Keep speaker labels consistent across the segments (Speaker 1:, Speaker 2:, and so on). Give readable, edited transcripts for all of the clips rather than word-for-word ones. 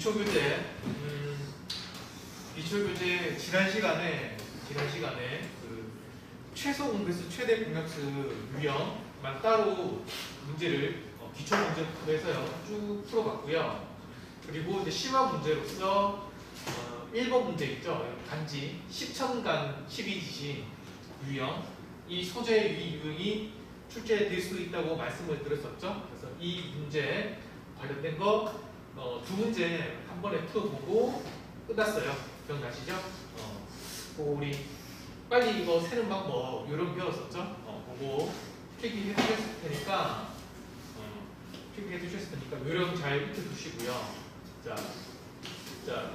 Speaker 1: 기초교재, 기초교재 지난 시간에 그 최소 공배수, 최대 공약수 유형만 따로 문제를 기초 문제부터 해서요 쭉 풀어봤고요. 그리고 이제 심화 문제로서 1번 문제 있죠. 단지 10첨간 12지시 유형, 이 소재 유형이 출제될 수 있다고 말씀을 드렸었죠. 그래서 이 문제 관련된 거 두 문제 한 번에 풀어보고 끝났어요. 기억나시죠? 우리 빨리 이거 세는 방법 요런 배웠었죠? 그거 필기해 주셨을 테니까 요령 잘 익혀두시고요. 자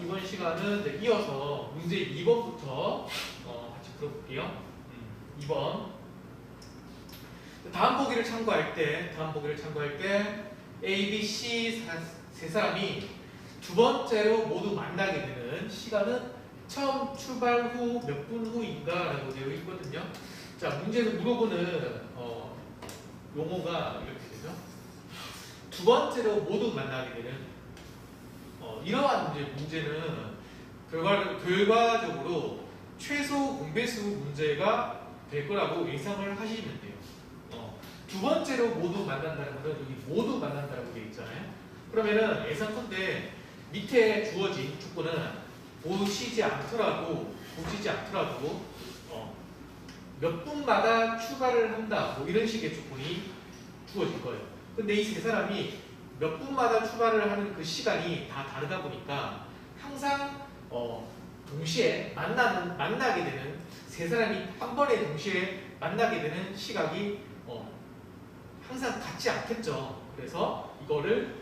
Speaker 1: 이번 시간은 이제 이어서 문제 2번부터 같이 풀어볼게요. 2번. 다음 보기를 참고할 때 A, B, C 세 사람이 두 번째로 모두 만나게 되는 시간은 처음 출발 후 몇 분 후인가 라고 되어 있거든요. 자, 문제는 물어보는 용어가 이렇게 되죠. 두 번째로 모두 만나게 되는 이러한 문제는 결과적으로 최소 공배수 문제가 될 거라고 예상을 하시면 돼요. 두 번째로 모두 만난다는 것은 여기 모두 만난다라고 되어 있잖아요. 그러면은 예상컨대 밑에 주어진 조건은 보시지 않더라도 몇 분마다 추가를 한다 뭐 이런 식의 조건이 주어질 거예요. 근데 이 세 사람이 몇 분마다 추가를 하는 그 시간이 다 다르다 보니까 항상 동시에 만나게 되는 세 사람이 한 번에 동시에 만나게 되는 시각이 항상 같지 않겠죠. 그래서 이거를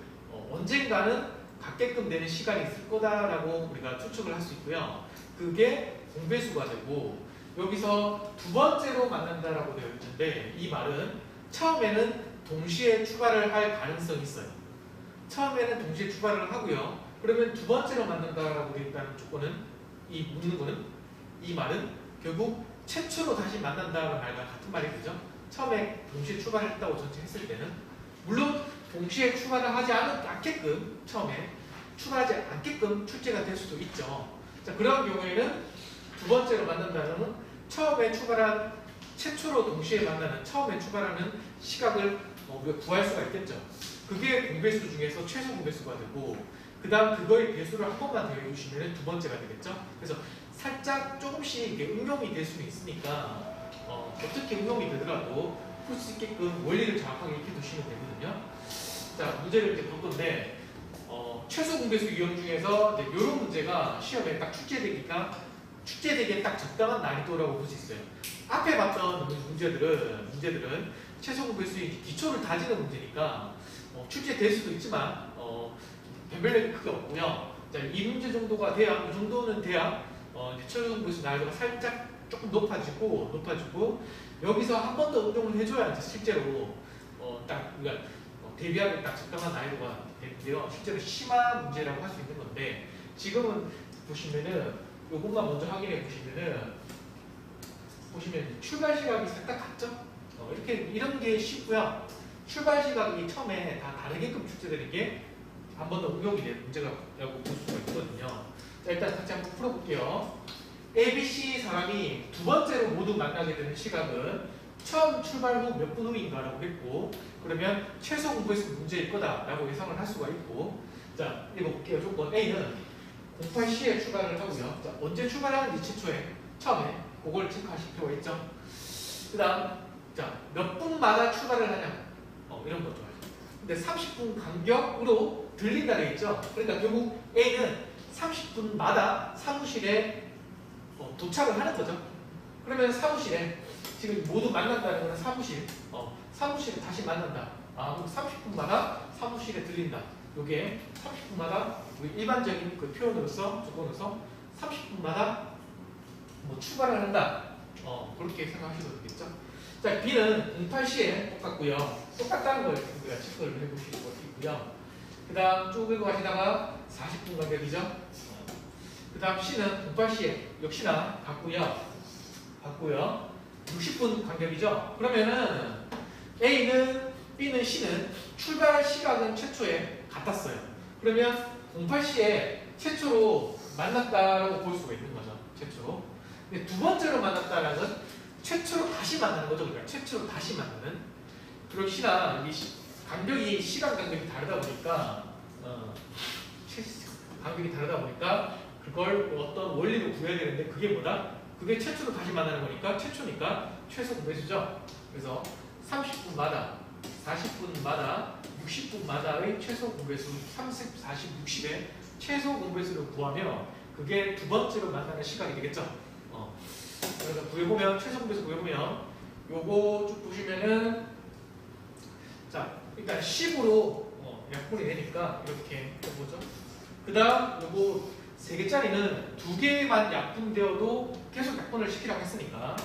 Speaker 1: 언젠가는 같게끔 되는 시간이 있을 거다라고 우리가 추측을 할 수 있고요. 그게 공배수가 되고 여기서 두 번째로 만난다라고 되어 있는데 이 말은 처음에는 동시에 추가를 할 가능성이 있어요. 처음에는 동시에 추가를 하고요. 그러면 두 번째로 만난다라고 되어 있다는 조건은 이 말은 결국 최초로 다시 만난다는 말과 같은 말이 되죠. 처음에 동시에 추가를 했다고 전체 했을 때는 물론 동시에 추가를 하지 않게끔 처음에 추가하지 않게끔 출제가 될 수도 있죠. 자, 그런 경우에는 두 번째로 만난다는 처음에 추가한 최초로 동시에 만나는 처음에 추가하는 시각을 우리가 구할 수가 있겠죠. 그게 공배수 중에서 최소 공배수가 되고 그 다음 그거의 배수를 한 번만 더 해주시면 두 번째가 되겠죠. 그래서 살짝 조금씩 이게 응용이 될 수는 있으니까 어떻게 응용이 되더라도 풀 수 있게끔 원리를 정확하게 익혀두시면 되거든요. 자, 문제를 이제 볼 건데 최소 공배수 유형 중에서 이제 이런 문제가 시험에 딱 출제되기에 딱 적당한 난이도라고 볼 수 있어요. 앞에 봤던 문제들은 최소 공배수의 기초를 다지는 문제니까 출제될 수도 있지만 변별력이 크게 없고요. 자, 이 문제 정도가 돼야 이 정도는 돼야 이제 최소 공배수 난이도가 살짝 조금 높아지고 여기서 한 번 더 응용을 해줘야 이제 실제로 딱 우리가 대비하기 딱 적당한 난이도가 되는데요. 실제로 심화 문제라고 할 수 있는 건데 지금은 보시면은 요것만 먼저 확인해 보시면 출발 시각이 살짝 같죠? 이런 게 쉽고요. 출발 시각이 처음에 다 다르게끔 출제되는 게 한 번 더 응용이 되는 문제라고 볼 수가 있거든요. 자, 일단 같이 한번 풀어볼게요. A, B, C 사람이 두 번째로 모두 만나게 되는 시각은 처음 출발 후 몇 분 후인가라고 했고 그러면 최소 공배수 문제일 거다라고 예상을 할 수가 있고 자, 읽어볼게요. 조건 A는 08C에 추가를 하고요. 자, 언제 출발하는지 처음에 그걸 체크하실 필요가 있죠. 그 다음 몇 분마다 출발을 하냐 이런 것도 하죠. 근데 30분 간격으로 들린다 되어 있죠. 그러니까 결국 A는 30분마다 사무실에 도착을 하는 거죠. 그러면 사무실에 지금 모두 만난다는 거는 사무실에 다시 만난다. 그럼 30분마다 사무실에 들린다. 요게 30분마다 일반적인 그 표현으로서 조건으로서 30분마다 출발을 한다. 그렇게 생각하셔도 되겠죠. 자, B는 08C에 똑같고요. 똑같다는 걸 우리가 체크를 해보실 수 있고요. 그 다음 쭉 읽고 가시다가 40분 간격이죠. 그 다음 C는 08C에 역시나 같고요. 60분 간격이죠. 그러면은 A는 B는 C는 출발 시각은 최초에 같았어요. 그러면 08시에 최초로 만났다라고 볼 수가 있는 거죠. 최초로. 근데 두 번째로 만났다라는 건 최초로 다시 만나는 거죠. 그러니까 최초로 다시 만나는. 그렇시나 여기 간격이 시간 간격이 다르다 보니까 간격이 다르다 보니까 그걸 어떤 원리로 구해야 되는데 그게 뭐다? 그게 최초로 다시 만나는 거니까 최초니까 최소 공배수죠. 그래서 30분마다 40분마다 60분마다의 최소 공배수 30, 40, 60의 최소 공배수를 구하면 그게 두 번째로 만나는 시간이 되겠죠. 그래서 구해보면 최소 공배수 구해보면 요거 쭉 보시면은 자 일단 10으로 약분이 되니까 이렇게 해보죠. 그 다음 요거 3개짜리는 2개만 약분되어도 계속 약분을 시키라고 했으니까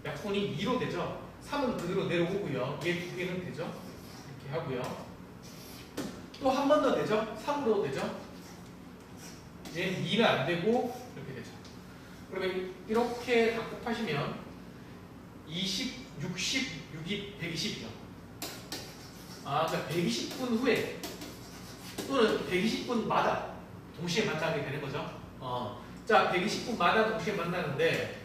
Speaker 1: 약분이 2로 되죠. 3은 그대로 내려오고요. 얘 2개는 되죠. 이렇게 하고요. 또 한 번 더 되죠. 3으로 되죠. 얘는 2는 안 되고 이렇게 되죠. 그러면 이렇게 다 곱하시면 20, 60, 6이 120이죠. 그러니까 120분 후에 또는 120분마다 동시에 만나게 되는 거죠. 자, 120분마다 동시에 만나는데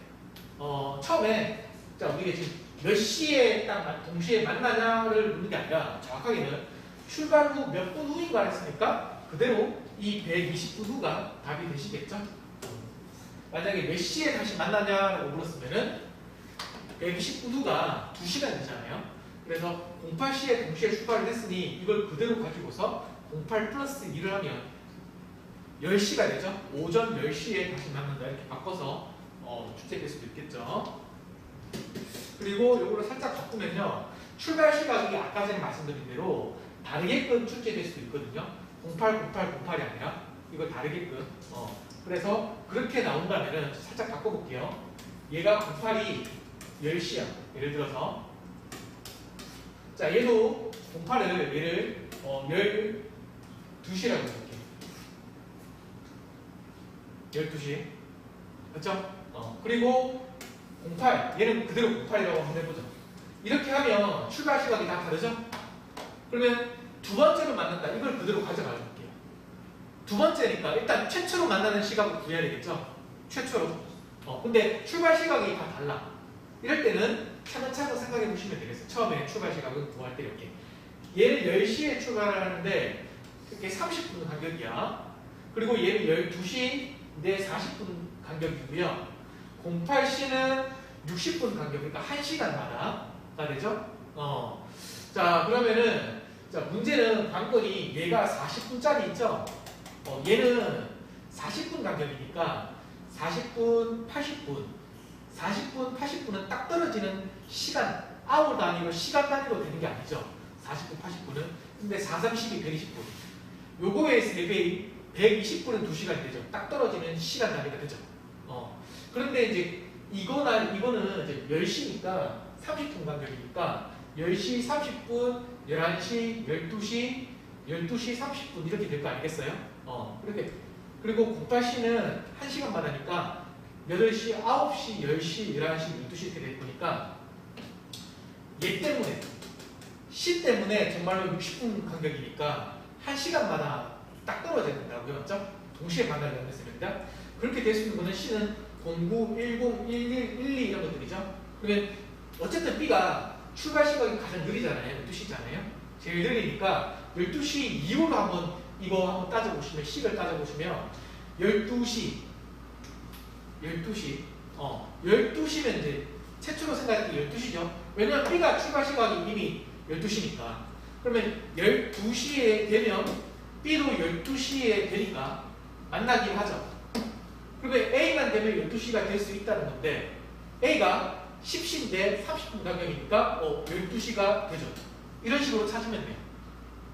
Speaker 1: 처음에 자 우리가 지금 몇 시에 딱 동시에 만나냐를 묻는 게 아니라 정확하게는 출발 후 몇 분 후인가 했으니까 그대로 이 120분 후가 답이 되시겠죠? 만약에 몇 시에 다시 만나냐라고 물었으면은 120분 후가 2시간 되잖아요. 그래서 08시에 동시에 출발을 했으니 이걸 그대로 가지고서 08 플러스 2를 하면 10시가 되죠. 오전 10시에 다시 만난다 이렇게 바꿔서 출제될 수도 있겠죠. 그리고 요거를 살짝 바꾸면요. 출발 시각이 아까 전에 말씀드린 대로 다르게끔 출제될 수도 있거든요. 08, 08, 08이 아니라 이걸 다르게끔. 그래서 그렇게 나온다면은 살짝 바꿔볼게요. 얘가 08이 10시야. 예를 들어서 자 얘도 08을 얘를 12시라고 해볼게요. 12시 그렇죠? 그리고 08 얘는 그대로 08이라고 한번 해보죠. 이렇게 하면 출발 시각이 다 다르죠? 그러면 두 번째로 만난다 이걸 그대로 가져가 볼게요. 두 번째니까 일단 최초로 만나는 시각을 구해야 되겠죠? 최초로. 근데 출발 시각이 다 달라. 이럴 때는 차근차근 생각해 보시면 되겠어요. 처음에 출발 시각을 구할 때 이렇게 얘는 10시에 출발을 하는데 이렇게 30분 간격이야. 그리고 얘는 12시인데 40분 간격이고요. 08시는 60분 간격, 그러니까 1시간마다가 되죠? 자, 그러면은, 자, 문제는 관건이 얘가 40분짜리 있죠? 얘는 40분 간격이니까 40분, 80분, 40분, 80분은 딱 떨어지는 시간, 아워 단위로 시간 단위로 되는 게 아니죠? 40분, 80분은. 근데 4, 30이 120분. 요거의 3배인 120분은 2시간이 되죠. 딱 떨어지는 시간 단위가 되죠. 그런데 이제 이거는 이제 10시니까 30분 간격이니까 10시 30분, 11시, 12시, 12시 30분 이렇게 될 거 아니겠어요? 그렇게. 그리고 08시는 1시간마다니까 8시, 9시, 10시, 11시, 12시 이렇게 될 거니까 얘 때문에 시 때문에 정말로 60분 간격이니까 1시간마다 딱 떨어져야 된다고요. 맞죠? 동시에 만나려고 했습니다. 그렇게 될 수 있는 거는 C는 09, 10, 11, 12 이런 것들이죠. 그러면 어쨌든 B가 출발 시각이 가장 느리잖아요. 12시잖아요. 제일 느리니까 12시 이후로 한번 이거 한번 따져보시면 C를 따져보시면 12시 12시면 이제 최초로 생각할 때 12시죠. 왜냐면 B가 출발 시각이 이미 12시니까. 그러면 12시에 되면 B도 12시에 되니까 만나긴 하죠. 그러면 A만 되면 12시가 될 수 있다는 건데 A가 10시인데 30분 간격이니까 12시가 되죠. 이런 식으로 찾으면 돼요.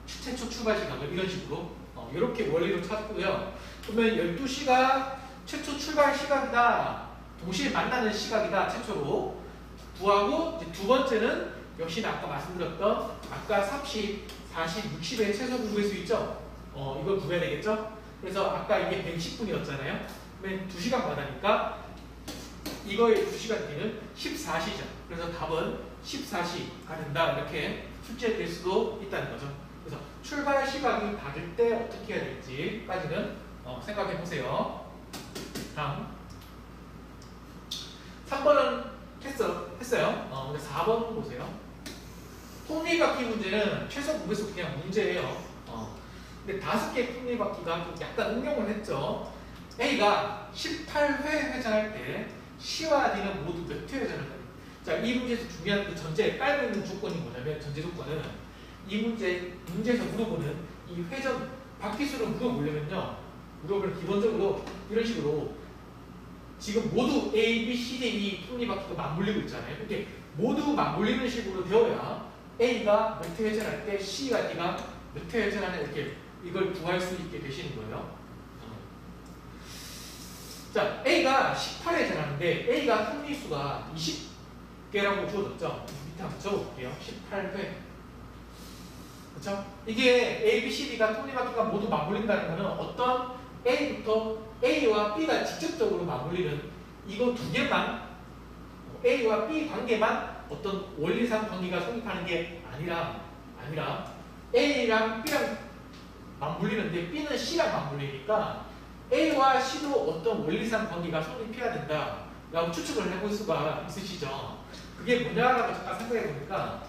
Speaker 1: 최초 출발 시각을 이런 식으로 이렇게 원리로 찾고요. 그러면 12시가 최초 출발 시각이다. 동시에 만나는 시각이다. 최초로 구하고 이제 두 번째는 역시나 아까 말씀드렸던 아까 30, 40, 60의 최소 공부일 수 있죠. 이걸 구해야 되겠죠. 그래서 아까 이게 110분이었잖아요. 그러면 2시간마다니까 이거의 2시간 뒤는 14시죠. 그래서 답은 14시가 된다. 이렇게 출제될 수도 있다는 거죠. 그래서 출발 시각이 다를 때 어떻게 해야 될지까지는 생각해 보세요. 다음 3번은 했어요. 근데 4번 보세요. 톱니바퀴 문제는 최소 공배수 그냥 문제예요. 근데 5개의 톱니바퀴가 좀 약간 응용을 했죠. A가 18회 회전할 때 C와 D는 모두 몇 회 회전을 할까요? 자, 이 문제에서 중요한 그 전제 깔고 있는 조건이 뭐냐면 전제 조건은 이 문제에서 물어보는 이 회전 바퀴수를 물어보려면요. 물어보면 기본적으로 이런 식으로 지금 모두 A, B, C, D, E 톱니바퀴가 맞물리고 있잖아요. 이렇게 모두 맞물리는 식으로 되어야 A가 몇 회 회전할 때 C와 D가 몇 회 회전하냐 이렇게 이걸 구할 수 있게 되시는 거예요. 자, A가 18회 회전하는데 A가 톱니수가 20개라고 주어졌죠. 밑에 한번 적어볼게요. 18회. 그렇죠? 이게 A, B, C, D가 톱니바퀴가 모두 맞물린다는 것은 어떤 A부터 A와 B가 직접적으로 맞물리는 이거 두 개만 A와 B 관계만 어떤 원리상 관계가 성립하는 게 아니라 A랑 B랑 맞물리는데 B는 C랑 맞물리니까 A와 C도 어떤 원리상 관계가 성립해야 된다라고 추측을 해볼 수가 있으시죠. 그게 뭐냐라고 잠깐 생각해 보니까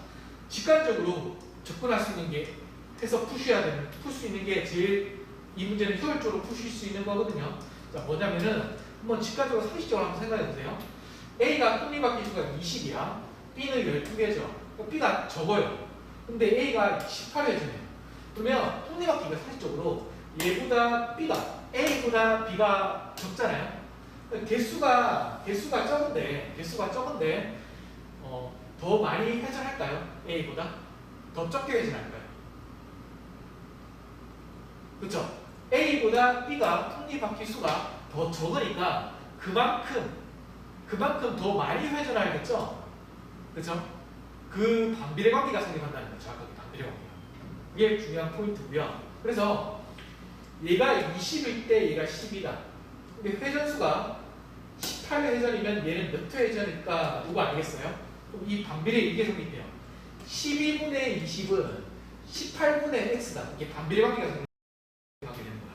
Speaker 1: 직관적으로 접근할 수 있는 게 해서 풀 수 있는 게 제일 이 문제는 효율적으로 푸실 수 있는 거거든요. 자, 뭐냐면은 한번 직관적으로 상식적으로 한번 생각해 보세요. A가 톱니바퀴 수가 20이야. B는 12개죠. B가 적어요. 근데 A가 18회잖아요. 그러면 톱니바퀴가 상식적으로 A보다 B가 적잖아요. 개수가 적은데 더 많이 회전할까요? A보다? 더 적게 회전할까요? 그렇죠? A보다 B가 톱니바퀴 수가 더 적으니까 그만큼 더 많이 회전하겠죠? 그렇죠? 그 반비례 관계가 성립한다는 거죠. 정확하게 반비례 관계가. 이게 중요한 포인트고요. 그래서 얘가 20일 때 얘가 10이다. 근데 회전수가 18회 회전이면 얘는 몇 회 회전일까 누구 알겠어요? 그럼 이 반비례 이게 성립해요. 12분의 20은 18분의 x다. 이게 반비례 관계가 성립하게 되는 거야.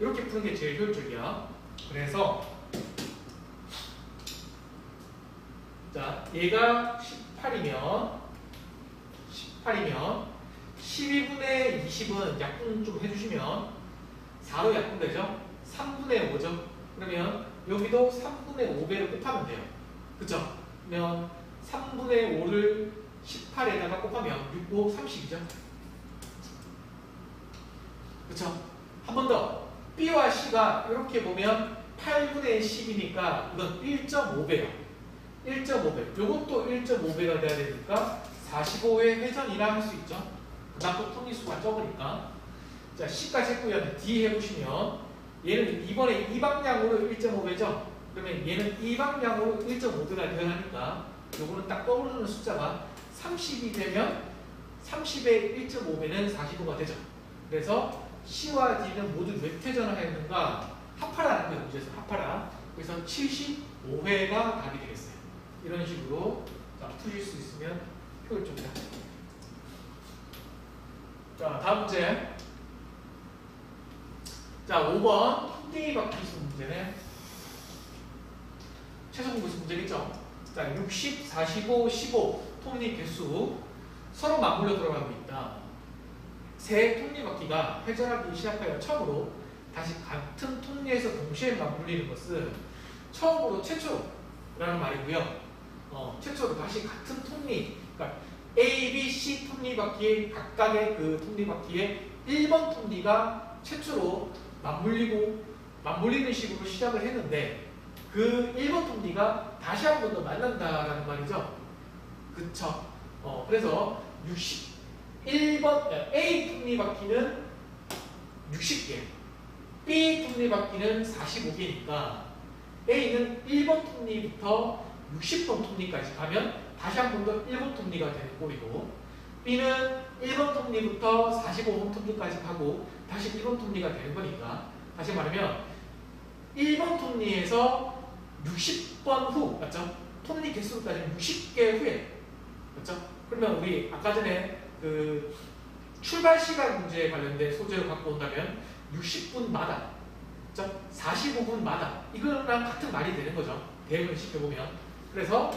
Speaker 1: 이렇게 푸는 게 제일 효율적이야. 그래서 자, 얘가 18이면 12분의 20은 약분 좀 해주시면 4로 약분되죠? 3분의 5죠? 그러면 여기도 3분의 5배를 곱하면 돼요. 그쵸? 그러면 3분의 5를 18에다가 곱하면 6, 5, 30이죠? 그쵸? 한 번 더. B와 C가 이렇게 보면 8분의 10이니까 이건 1.5배요. 1.5배. 이것도 1.5배가 돼야 되니까 45회 회전이라 할 수 있죠. 그만큼 톱니수가 적으니까. 자, C까지 했고요. D 해보시면 얘는 이번에 이 방향으로 1.5배죠. 그러면 얘는 이 방향으로 1.5배가 되어야 하니까 요거는 딱 떠오르는 숫자가 30이 되면 30의 1.5배는 45가 되죠. 그래서 C와 D는 모두 몇 회전을 해야 되는가? 합하라는 거예요. 문제에서 합하라. 그래서 75회가 답이 되겠어요. 이런 식으로 푸실 수 있으면 효율적이다. 자, 다음 문제. 자, 5번 톱니바퀴수 문제네. 최소 공배수 문제겠죠? 자, 60, 45, 15 톱니 개수 서로 맞물려 들어가고 있다. 새 톱니바퀴가 회전하기 시작하여 처음으로 다시 같은 톱니에서 동시에 맞물리는 것은 최초라는 말이고요. 최초로 다시 같은 톱니, 그러니까 A, B, C 톱니바퀴의 각각의 그 톱니바퀴의 1번 톱니가 최초로 맞물리는 식으로 시작을 했는데 그 1번 톱니가 다시 한 번 더 만난다라는 말이죠. 그쵸? 그래서 1번 A 톱니바퀴는 60개, B 톱니바퀴는 45개니까 A는 1번 톱니부터 60번 톱니까지 가면 다시 한 번 더 1번 톱니가 되는 꼴이고 B는 1번 톱니부터 45번 톱니까지 가고 다시 1번 톱니가 되는 거니까 다시 말하면 1번 톱니에서 60번 후 맞죠? 톱니 개수로 따지면 60개 후에 맞죠? 그러면 우리 아까 전에 그 출발 시간 문제에 관련된 소재를 갖고 온다면 60분마다 45분마다 이거랑 같은 말이 되는 거죠. 대응을 시켜보면. 그래서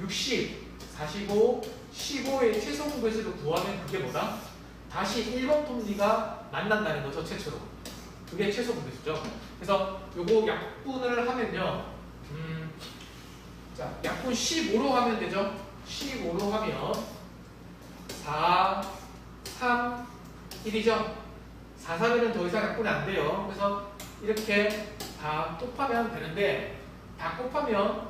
Speaker 1: 60, 45, 15의 최소 공배수를 구하면 그게 뭐다? 다시 1번 톱니가 만난다는 거죠. 최초로. 그게 최소 공배수죠. 그래서 요거 약분을 하면요. 자, 약분 15로 하면 되죠. 15로 하면 4, 3, 1이죠. 4, 3에는 더 이상 약분이 안 돼요. 그래서 이렇게 다 곱하면 되는데 다 곱하면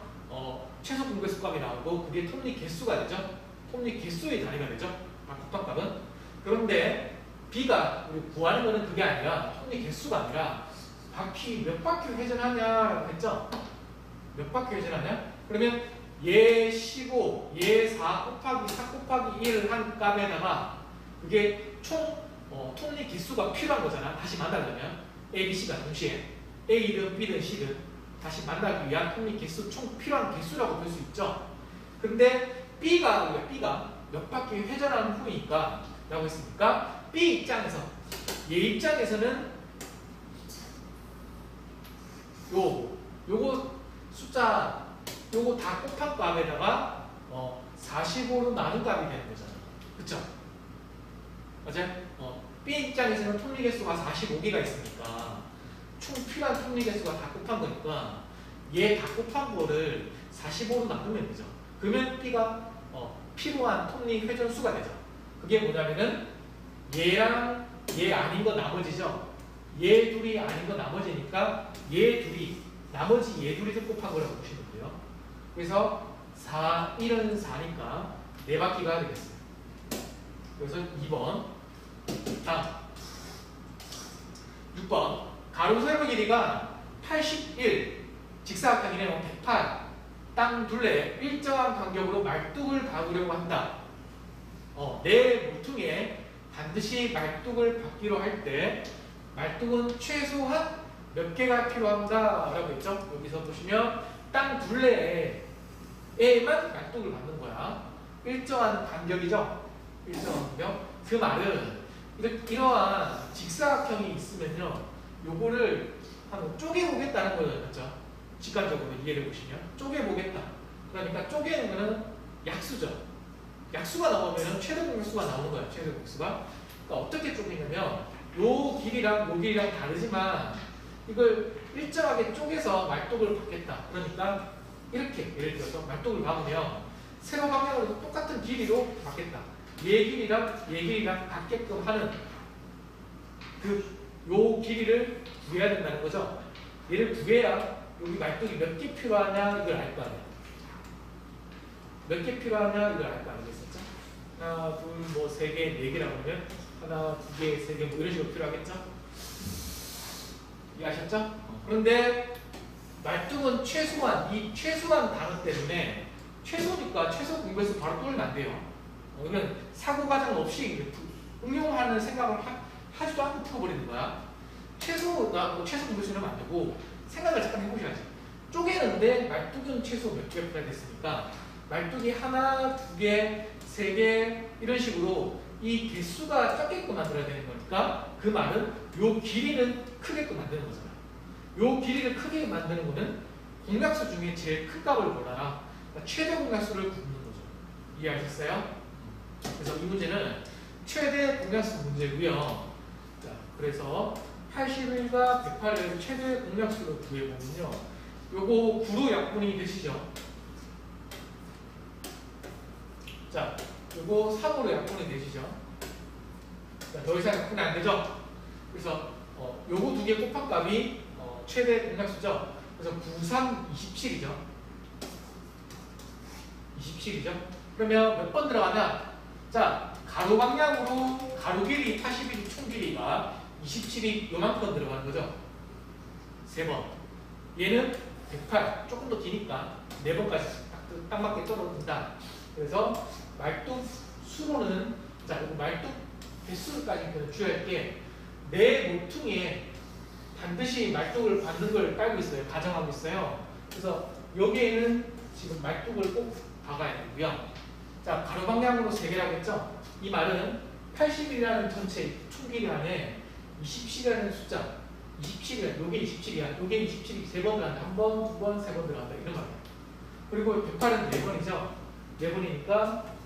Speaker 1: 최소 공배수 값이 나오고 그게 톱니 개수가 되죠. 톱니 개수의 단위가 되죠. 다 곱한 값은. 그런데 B가 우리 구하는 거는 그게 아니라 톱니 개수가 아니라 바퀴 몇 바퀴 회전하냐라고 했죠. 몇 바퀴 회전하냐? 그러면 얘 15, 얘 4 곱하기 4 곱하기 1을 한 값에다가 그게 총 톱니 개수가 필요한 거잖아. 다시 만나려면 A, B, C가 동시에 A든 B든 C든 다시 만나기 위한 톱니 개수 총 필요한 개수라고 볼 수 있죠. 근데 B가 몇 바퀴 회전한 후니까 라고 했으니까 B 입장에서 얘 입장에서는 요거 숫자 요거 다 곱한 값에다가 45로 나눈 값이 되는 거잖아. 그쵸? 맞아요? B 입장에서는 톱니 개수가 45개가 있으니까 총 필요한 톱니 개수가 다 곱한 거니까 얘 다 곱한 거를 45로 나누면 되죠. 그러면 B가 필요한 톱니 회전 수가 되죠. 그게 뭐냐면은 얘랑 얘 아닌 거 나머지죠. 얘 둘이 아닌 거 나머지니까 얘 둘이 나머지 얘 둘이 곱한 거라고 보시면 돼요. 그래서 4, 1은 4니까 4바퀴가 되겠어요. 그래서 2번. 다음 6번. 가로 세로 길이가 81, 직사각형이네요. 108. 땅 둘레 일정한 간격으로 말뚝을 박으려고 한다. 내 모퉁이에 반드시 말뚝을 박기로 할 때 말뚝은 최소한 몇 개가 필요한다 라고 했죠. 여기서 보시면 땅 둘레에만 말뚝을 박는 거야. 일정한 간격이죠. 일정한 간격. 그 말은 이러한 직사각형이 있으면요. 요거를 한번 쪼개보겠다는 거예요. 그렇죠? 직관적으로 이해를 보시면 쪼개보겠다. 그러니까 쪼개는 거는 약수죠. 약수가 나오면 최대 공격수가 나오는 거예요. 최대 공격수가. 그러니까 어떻게 쪼개냐면 요 길이랑 다르지만 이걸 일정하게 쪼개서 말뚝을 박겠다. 그러니까 이렇게 예를 들어서 말뚝을 박으면 세로 방향으로 똑같은 길이로 박겠다. 얘 길이랑 같게끔 하는 요 길이를 구해야 된다는 거죠. 얘를 구해야 여기 말뚝이 몇 개 필요하냐 이걸 알 거 아니에요. 몇 개 필요하냐 이걸 알 거 아니겠었죠? 하나, 둘, 뭐 세 개, 네 개라고 하면 하나, 두 개, 세 개 뭐 이런 식으로 필요하겠죠? 이해하셨죠? 그런데 말뚝은 이 최소한 단어 때문에 최소니까 최소 공부해서 바로 뚫으면 안 돼요. 그러면 사고 과정 없이 응용하는 생각을 하지도 않고 풀어버리는 거야. 최소 공부해서는 안 되고 생각을 잠깐 해보셔야지. 쪼개는데 말뚝은 최소 몇 개가 필요했으니까 말뚝이 하나, 두 개, 세 개 이런 식으로 이 개수가 적게끔 만들어야 되는 거니까 그 말은 요 길이는 크게끔 만드는 거잖아요. 요 길이를 크게 만드는 거는 공약수 중에 제일 큰 값을 골라라. 그러니까 최대 공약수를 굽는 거죠. 이해하셨어요? 그래서 이 문제는 최대 공약수 문제고요. 자, 그래서 81과 108을 최대 공약수로 구해보면요. 요거 9로 약분이 되시죠? 자, 요거 3으로 약분이 되시죠? 자, 더 이상 약분이 안 되죠? 그래서 요거 두 개 곱한 값이 최대 공약수죠? 그래서 9, 3, 27이죠? 27이죠? 그러면 몇 번 들어가냐? 자, 가로 방향으로 가로 길이 81, 총 길이가 27이 요만큼 들어가는 거죠? 3번. 얘는 108, 조금 더 기니까 4번까지 딱 맞게 떨어진다. 그래서 말뚝 수로는, 자, 말뚝 개수까지 주의할 게 내 모퉁이에 반드시 말뚝을 받는 걸 깔고 있어요. 가정하고 있어요. 그래서 여기에는 지금 말뚝을 꼭 박아야 되고요. 자, 가로 방향으로 3개라고 했죠? 이 말은 80이라는 전체 총 길이 안에 27이라는 숫자, 27이야. 요게 27이야. 요게 27이 3번 들어간다. 한 번, 두 번, 3번 들어간다. 이런 말이야. 그리고 108은 4번이죠. 4번이니까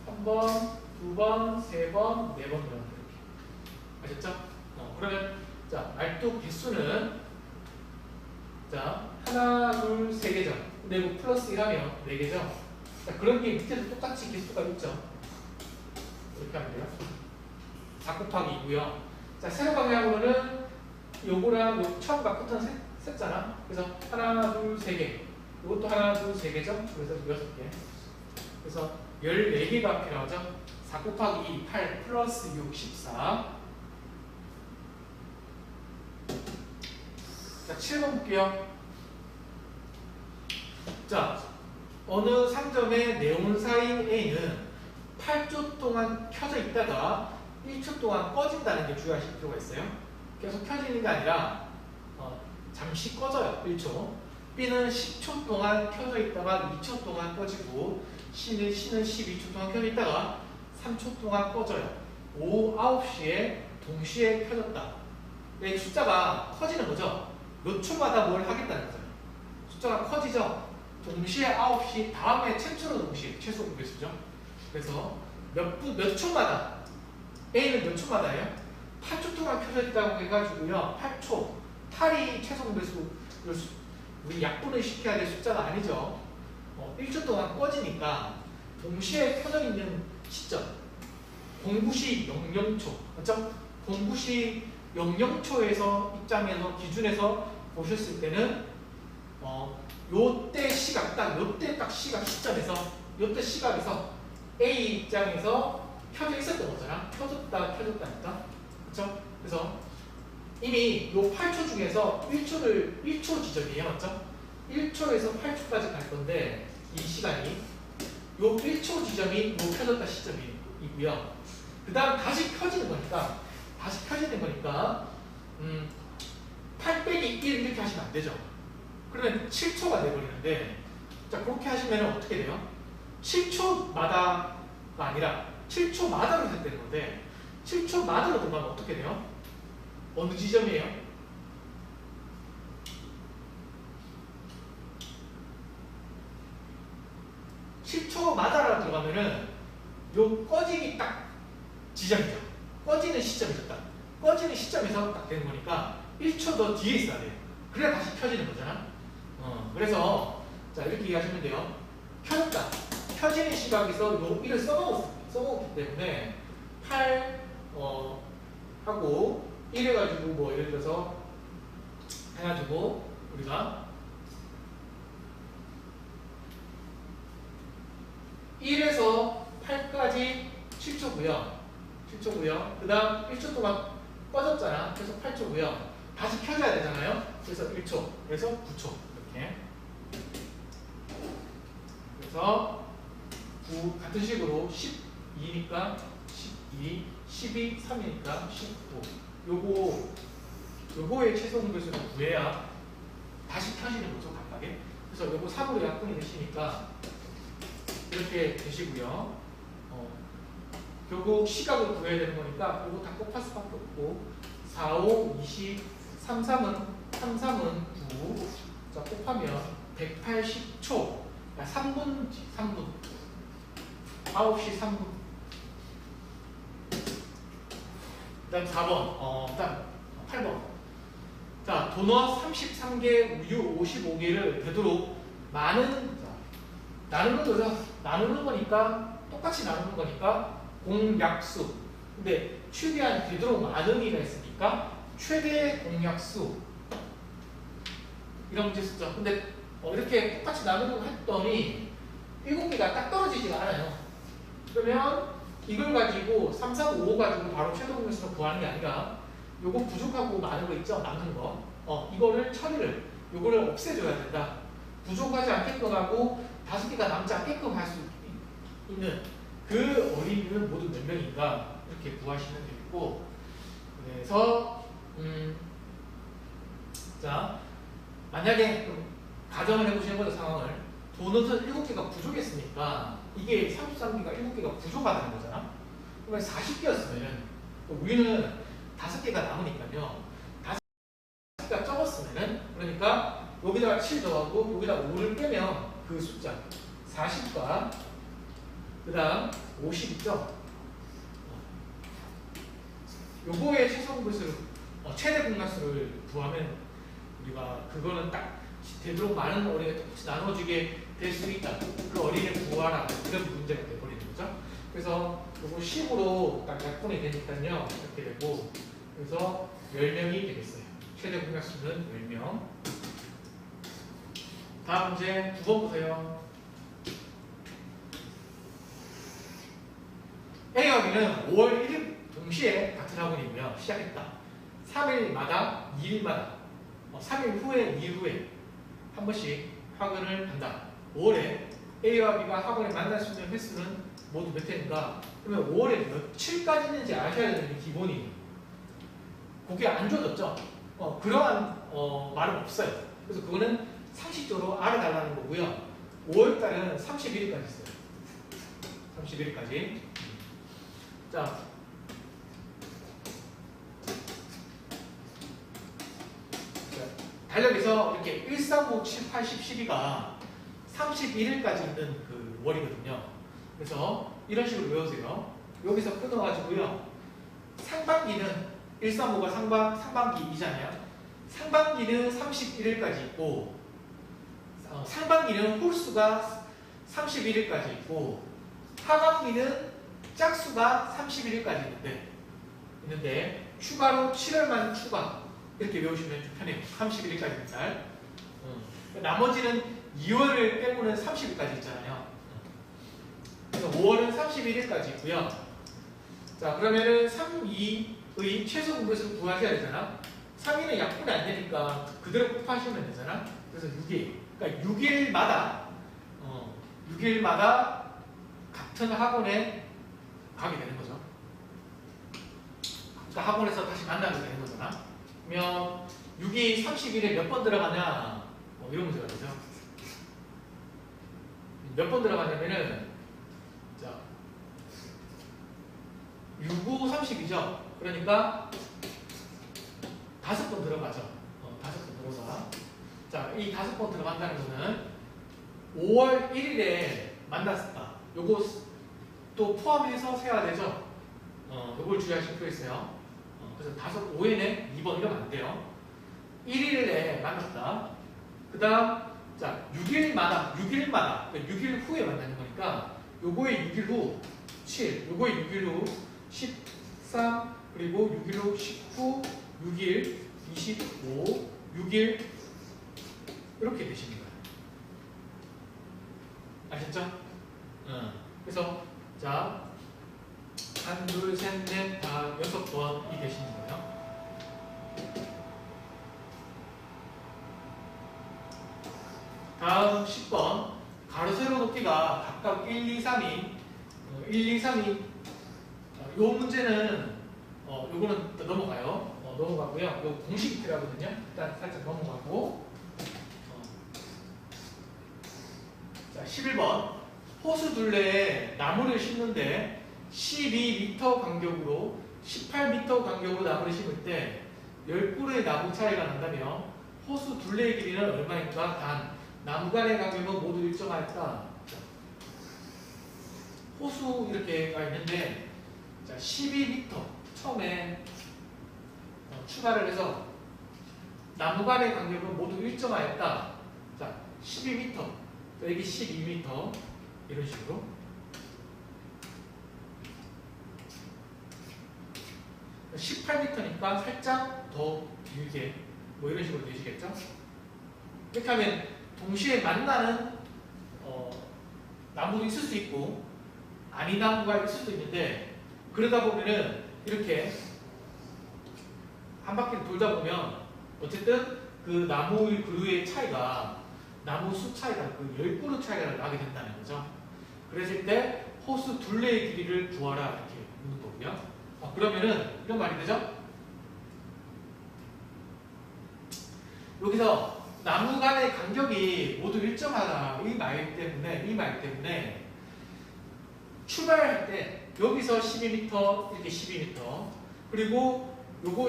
Speaker 1: 한 번, 두 번, 3번, 4번 들어간다. 이렇게. 아셨죠? 그러면 자, 말뚝 개수는 자, 하나, 둘, 3개죠. 근데 이거 플러스 1하면 4개죠. 자, 그런 게 밑에도 똑같이 개수가 있죠. 이렇게 하면 돼요. 4 곱하기 2고요. 자, 세로 방향으로는 요거랑 요 처음 바꾸던 셌잖아. 그래서 하나, 둘, 3개. 이것도 하나, 둘, 3개죠. 그래서 6개. 그래서 14개가 필요하죠. 4 곱하기 2, 8 플러스 6, 14. 자, 7번 볼게요. 자, 어느 상점의 네온사인 A는 8초 동안 켜져 있다가 1초 동안 꺼진다는 게 주의하실 필요가 있어요. 계속 켜지는 게 아니라 잠시 꺼져요. 1초. B는 10초 동안 켜져 있다가 2초 동안 꺼지고 C는 12초 동안 켜져 있다가 3초 동안 꺼져요. 오후 9시에 동시에 켜졌다. 네, 숫자가 커지는 거죠. 몇 초마다 뭘 하겠다는 거죠. 숫자가 커지죠. 동시에 9시 다음에 최초로 동시에 최소 공개수죠. 그래서 몇 초마다 A는 몇 초마다예요? 8초 동안 켜져 있다고 해가지고요. 8초 8이 최소 공개수 우리 약분을 시켜야 될 숫자가 아니죠. 1초 동안 꺼지니까 동시에 켜져 있는 시점 09시 00초 맞죠? 09시 00초에서 입장에서 기준에서 보셨을 때는 요때 시각 딱 요때 딱 시각 시점에서 요때 시각에서 A 입장에서 켜져 있었던 거잖아. 켜졌다니까. 그렇죠? 그래서 이미 요 8초 중에서 1초 지점이에요. 맞죠? 1초에서 8초까지 갈 건데 이 시간이 요 1초 지점이 요 켜졌다 시점이고요. 그 다음 다시 켜지는 거니까 8 빼기 1 이렇게 하시면 안 되죠. 그러면 7초가 돼버리는데 자 그렇게 하시면 어떻게 돼요? 7초마다가 아니라 7초마다로 된다는 건데 7초마다로 들어가면 어떻게 돼요? 어느 지점이에요? (7초마다라고) 들어가면은 요 꺼지기 딱 지점이죠. 꺼지는 시점이죠. 딱 꺼지는 시점에서 딱 되는 거니까 1초 더 뒤에 있어야 돼요. 그래야 다시 켜지는 거잖아. 그래서 자 이렇게 이해하시면 돼요. 켜졌다. 켜지는 시각에서 요 1을 써먹었기 때문에 8 하고 1 해가지고 뭐 예를 들어서 해가지고 우리가 1에서 8까지 7초고요. 그 다음 1초 동안 꺼졌잖아. 그래서 8초고요. 다시 켜져야 되잖아요. 그래서 1초, 그래서 9초 이렇게. 그래서 9 같은 식으로 12니까 12, 12, 3이니까 19. 요거의 최소 공개수를 구해야 다시 켜지는 거죠, 각각에. 그래서 요거 3으로 약분이 되시니까 이렇게 되시고요. 결국 시각을 구해야 되는 거니까 요거 다 곱할 수밖에 없고 4, 5, 20, 3, 3은 9. 자, 곱하면 180초. 그러니까 3분. 9시 3분. 그 다음 4번. 그 다음 8번. 자, 도넛 33개, 우유 55개를 되도록 많은, 나누는 거죠. 나누는 거니까, 똑같이 나누는 거니까, 공약수. 근데 최대한 되도록 많은이가 있으니까, 최대 공약수. 이런 문제 쓰죠. 근데 이렇게 똑같이 나누려고 했더니 7개가 딱 떨어지지가 않아요. 그러면 이걸 가지고 3, 4, 5 가지고 바로 최대 공약수를 구하는 게 아니라 요거 부족하고 많은 거 있죠? 남는 거. 이거를 처리를, 요거를 없애줘야 된다. 부족하지 않게끔 하고 5개가 남지 않게끔 할 수 있는 그 어린이는 모두 몇 명인가 이렇게 구하시면 되겠고, 그래서 자 만약에 가정을 해보시는 거죠. 상황을. 도넛은 7개가 부족했으니까 이게 33개가 7개가 부족하다는 거잖아. 그러면 40개였으면 우리는 5개가 남으니까요. 5개가 적었으면은 그러니까 여기다가 7 더하고 여기다가 5를 빼면 그 숫자 40과 그 다음 50 있죠? 요거의 최소 공배수를 최대 공배수를 구하면 우리가 그거는 딱 되도록 많은 어린이가 똑같이 나눠지게 될 수 있다. 그 어린이를 구하라. 이런 문제가 돼버리는 거죠. 그래서 요거 10으로 딱 약분이 되니까요. 이렇게 되고 그래서 10명이 되겠어요. 최대 공배수는 10명. 다음 문제 9번 보세요. A와 B는 5월 1일 동시에 같은 학원이고요. 시작했다. 3일마다 2일마다 3일 후에 2일 후에 한 번씩 학원을 한다. 5월에 A와 B가 학원에 만날 수 있는 횟수는 모두 몇 회인가? 그러면 5월에 며칠까지 있는지 아셔야 되는 게 기본이에요. 그게 안 줘졌죠? 그러한 말은 없어요. 그래서 그거는 상식적으로 알아달라는 거고요. 5월달은 31일까지 있어요. 31일까지. 자, 달력에서 이렇게 1, 3, 5, 7, 8, 10, 12가 31일까지 있는 그 월이거든요. 그래서 이런 식으로 외우세요. 여기서 끊어가지고요. 상반기는 1, 3, 5가 상반기이잖아요. 상반기는 31일까지 있고 상반기는 홀수가 31일까지 있고 하반기는 짝수가 31일까지 있는데 추가로 7월만 추가 이렇게 외우시면 좀 편해요. 31일까지 달. 나머지는 2월을 빼고는 30일까지 있잖아요. 그래서 5월은 31일까지 있고요. 자, 그러면은 3, 2의 최소 분배수를 구하셔야 되잖아. 3위는 약분이 안 되니까 그대로 곱하시면 되잖아. 그래서 6일. 그러니까 6일마다 같은 학원에 가게 되는 거죠. 그러니까 학원에서 다시 만나게 되는 거잖아. 그러면 6이 30일에 몇 번 들어가냐? 이런 문제가 되죠. 몇 번 들어가냐면은 자 6, 5, 30이죠. 그러니까 5번 들어가죠. 5번 들어가. 자, 이 5번 들어간다는 거는 5월 1일에 만났다. 요거 또 포함해서 세야 되죠. 요걸 주의하실 필요 있어요. 그래서 5회네 2번 이러면 안 돼요. 1일에 만났다. 그 다음 자 6일마다 6일 후에 만나는 거니까 요거의 6일 후 7, 요거의 6일 후 13, 그리고 6일 후 19, 6일, 25, 6일 이렇게 되시는 거예요. 아셨죠? 그래서 자 1, 2, 3, 4, 다 6번이 되시는 거예요. 다음 10번 가로 세로 높이가 각각 1, 2, 3이 1, 2, 3이 요 문제는 요거는 넘어가요. 넘어가고요. 요 공식이 필요하거든요. 일단 살짝 넘어가고 자 11번 호수 둘레에 나무를 심는데 12m 간격으로 18m 간격으로 나무를 심을 때 10그루의 나무 차이가 난다면 호수 둘레의 길이는 얼마인가? 단 나무 간의 간격은 모두 일정하였다. 호수 이렇게가 있는데 자 12m 처음에 추가를 해서 나무 간의 간격은 모두 일정하였다. 자 12m 여기 12m 이런 식으로 18m니까 살짝 더 길게 뭐 이런 식으로 되시겠죠? 이렇게 하면 동시에 만나는 나무도 있을 수 있고 아닌 나무가 있을 수도 있는데 그러다 보면은 이렇게 한 바퀴를 돌다 보면 어쨌든 그 나무의 그루의 차이가 나무 수 차이가 그 10그루 차이가 나게 된다는 거죠. 그랬을 때 호수 둘레의 길이를 구하라 이렇게 묻는 거고요. 그러면은 이런 말이 되죠? 여기서 나무 간의 간격이 모두 일정하다 이 말 때문에 출발할 때 여기서 12m 이렇게 12m 그리고 요거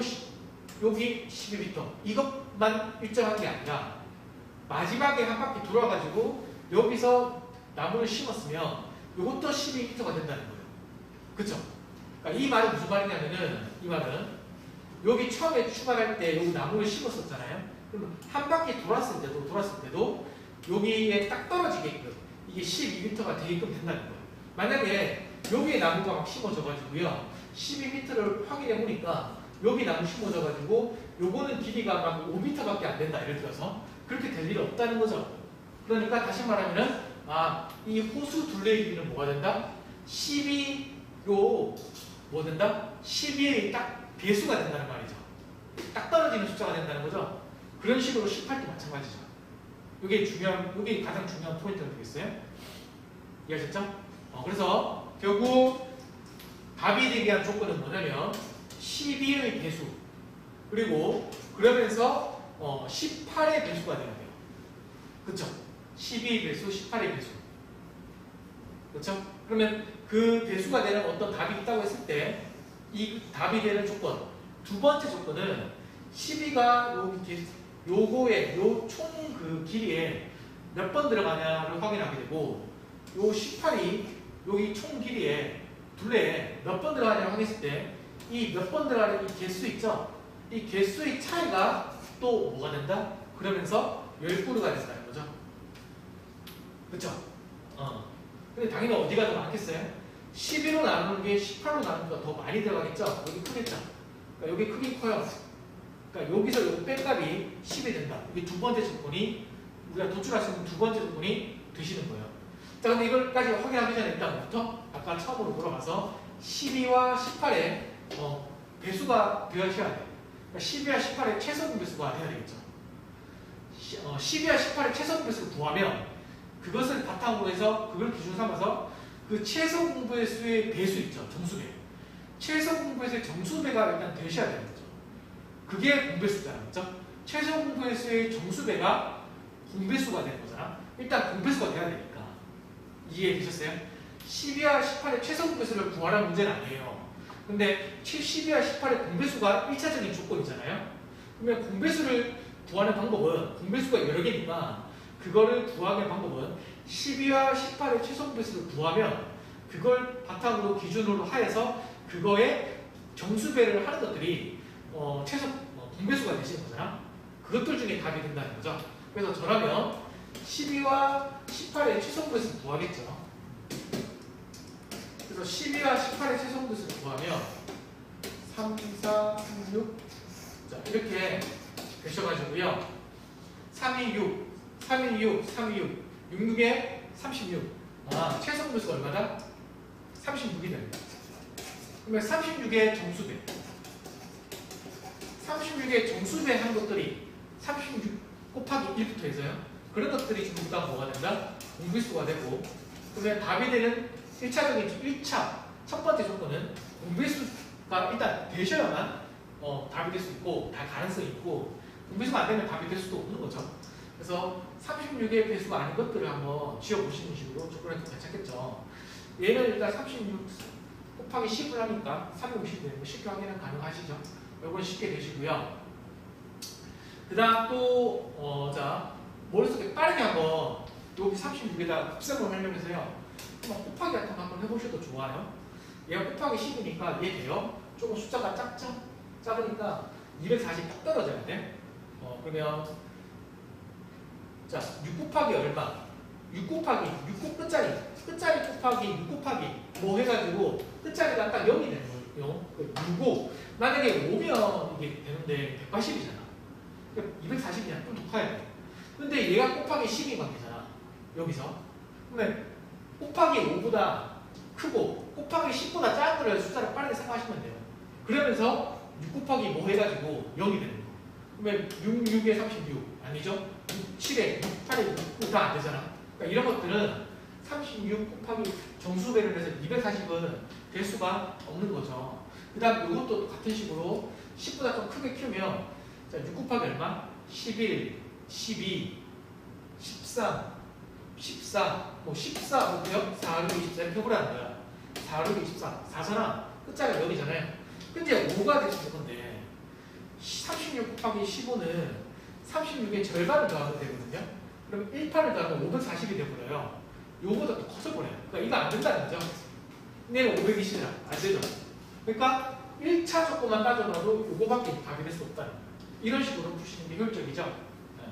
Speaker 1: 여기 12m 이것만 일정한 게 아니라 마지막에 한 바퀴 돌아가지고 여기서 나무를 심었으면 요것도 12m가 된다는 거예요. 그쵸? 그러니까 이 말은 무슨 말이냐면은 이 말은 여기 처음에 출발할 때 여기 나무를 심었었잖아요. 그럼 한 바퀴 돌았을 때도 여기에 딱 떨어지게끔 이게 12m가 되게끔 된다는 거예요. 만약에 여기에 나무가 막 심어져가지고요 12m를 확인해 보니까 여기 나무 심어져가지고 요거는 길이가 막 5m밖에 안 된다 예를 들어서 그렇게 될 일이 없다는 거죠. 그러니까 다시 말하면은 이 호수 둘레의 길이는 뭐가 된다? 12로 뭐 된다? 12의 딱 배수가 된다는 말이죠. 딱 떨어지는 숫자가 된다는 거죠. 그런 식으로 18도 마찬가지죠. 이게 가장 중요한 포인트가 되겠어요? 이해하셨죠? 그래서 결국 답이 되기 위한 조건은 뭐냐면 12의 배수 그리고 그러면서 18의 배수가 돼야 돼요. 그쵸? 12의 배수, 18의 배수. 그렇죠? 그러면 그 배수가 되는 어떤 답이 있다고 했을 때 이 답이 되는 조건 두 번째 조건은 12가 요거의 요 총 그 길이에 몇 번 들어가냐를 확인하게 되고 요 18이 여기 총 길이에 둘레에 몇 번 들어가냐를 확인했을 때 이 몇 번 들어가는 이 개수 있죠? 이 개수의 차이가 또 뭐가 된다? 그러면서 10그루가 된다는 거죠. 그쵸? 근데 당연히 어디가 더 많겠어요? 12로 나누는 게 18로 나누는 게 더 많이 들어가겠죠? 여기 크겠죠? 그러니까 여기 크기 커요. 그러니까 여기서 요 뺀값이 10이 된다. 이게 두 번째 조건이 우리가 도출할 수 있는 두 번째 조건이 되시는 거예요. 자, 근데 이걸까지 확인하기 전에 일단부터 아까 처음으로 돌아가서 12와 18의 배수가 되어셔야 돼요. 그러니까 12와 18의 최소분 배수가 해야 되겠죠. 12와 18의 최소분 배수를 구하면 그것을 바탕으로 해서 그걸 기준 삼아서 그 최소 공배수의 배수 있죠. 정수배. 최소 공배수의 정수배가 일단 되셔야 되는 거죠. 그게 공배수잖아. 그렇죠? 최소 공배수의 정수배가 공배수가 되는 거잖아. 일단 공배수가 돼야 되니까. 이해되셨어요? 12와 18의 최소 공배수를 구하라는 문제는 아니에요. 근데 12와 18의 공배수가 1차적인 조건이잖아요. 그러면 공배수를 구하는 방법은 공배수가 여러 개니까 그거를 구하는 방법은 12와 18의 최소 공배수를 구하면 그걸 바탕으로 기준으로 하여서 그거에 정수배를 하는 것들이 최소 공배수가 되시는 거잖아. 그것들 중에 답이 된다는 거죠. 그래서 저라면 12와 18의 최소 공배수를 구하겠죠. 그래서 12와 18의 최소 공배수를 구하면 3, 4, 6 자, 이렇게 되셔가지고요. 3, 2, 6 3, 2, 6, 3, 2, 6 66에 36 최소 공배수가 얼마다? 36이 됩니다. 그러면 36의 정수배 36의 정수배 한 것들이 36 곱하기 1부터 해서요. 그런 것들이 전부 다 뭐가 된다? 공배수가 되고 그러면 답이 되는 1차 첫 번째 조건은 공배수가 일단 되셔야만 답이 될 수 있고 다 가능성이 있고 공배수가 안 되면 답이 될 수도 없는 거죠. 그래서 36의 배수가 아닌 것들을 한번 지어보시는 식으로 조건을 더 괜찮겠죠. 얘는 일단 36 곱하기 10을 하니까 360 되는 거 쉽게 확인은 가능하시죠. 이건 쉽게 되시고요. 그 다음 또 자 머릿속에 빠르게 한번 여기 36에다 곱셈을 하려면서요. 한번 곱하기 같은 거 한번 해보셔도 좋아요. 얘가 곱하기 10이니까 얘 돼요. 조금 숫자가 작죠? 작으니까 240 딱 떨어져야 돼. 그러면 자 6 곱하기 얼마? 6 곱하기 6 끝자리 곱하기 6 곱하기 뭐 해가지고 끝자리가 딱 0이 되는 거예요. 6고 만약에 5면 이게 되는데 180이잖아. 그러니까 240이냐 좀 더 커야 돼. 근데 얘가 곱하기 10인 관계잖아. 여기서. 그러면 곱하기 5보다 크고 곱하기 10보다 작은 걸 숫자를 빠르게 생각하시면 돼요. 그러면서 6 곱하기 뭐 해가지고 0이 되는 거. 그러면 6, 6에 36 아니죠? 6, 7에 6, 8에 6, 다 안 되잖아. 그러니까 이런 것들은 36 곱하기 정수배를 해서 240은 될 수가 없는 거죠. 그 다음 이것도 같은 식으로 10보다 좀 크게 키우면 자, 6 곱하기 얼마? 11, 12, 13, 14, 뭐 14, 뭐 4, 6, 24 이렇게 해보라는 거야. 4, 6, 24, 4잖아. 끝자리가 0이잖아요. 현재 5가 되시는 건데 36 곱하기 15는 36의 절반을 더하면 되거든요. 그럼 1파를 더하면 540이 되버려요. 요거보다 더 커져버려요. 그러니까 이거 안 된다는 거죠. 얘는 520이라 안 되죠. 그러니까 1차 조건만 따져봐도 요거밖에 답이 될 수 없다는 거예요. 이런 식으로 푸시는 게 효율적이죠. 네.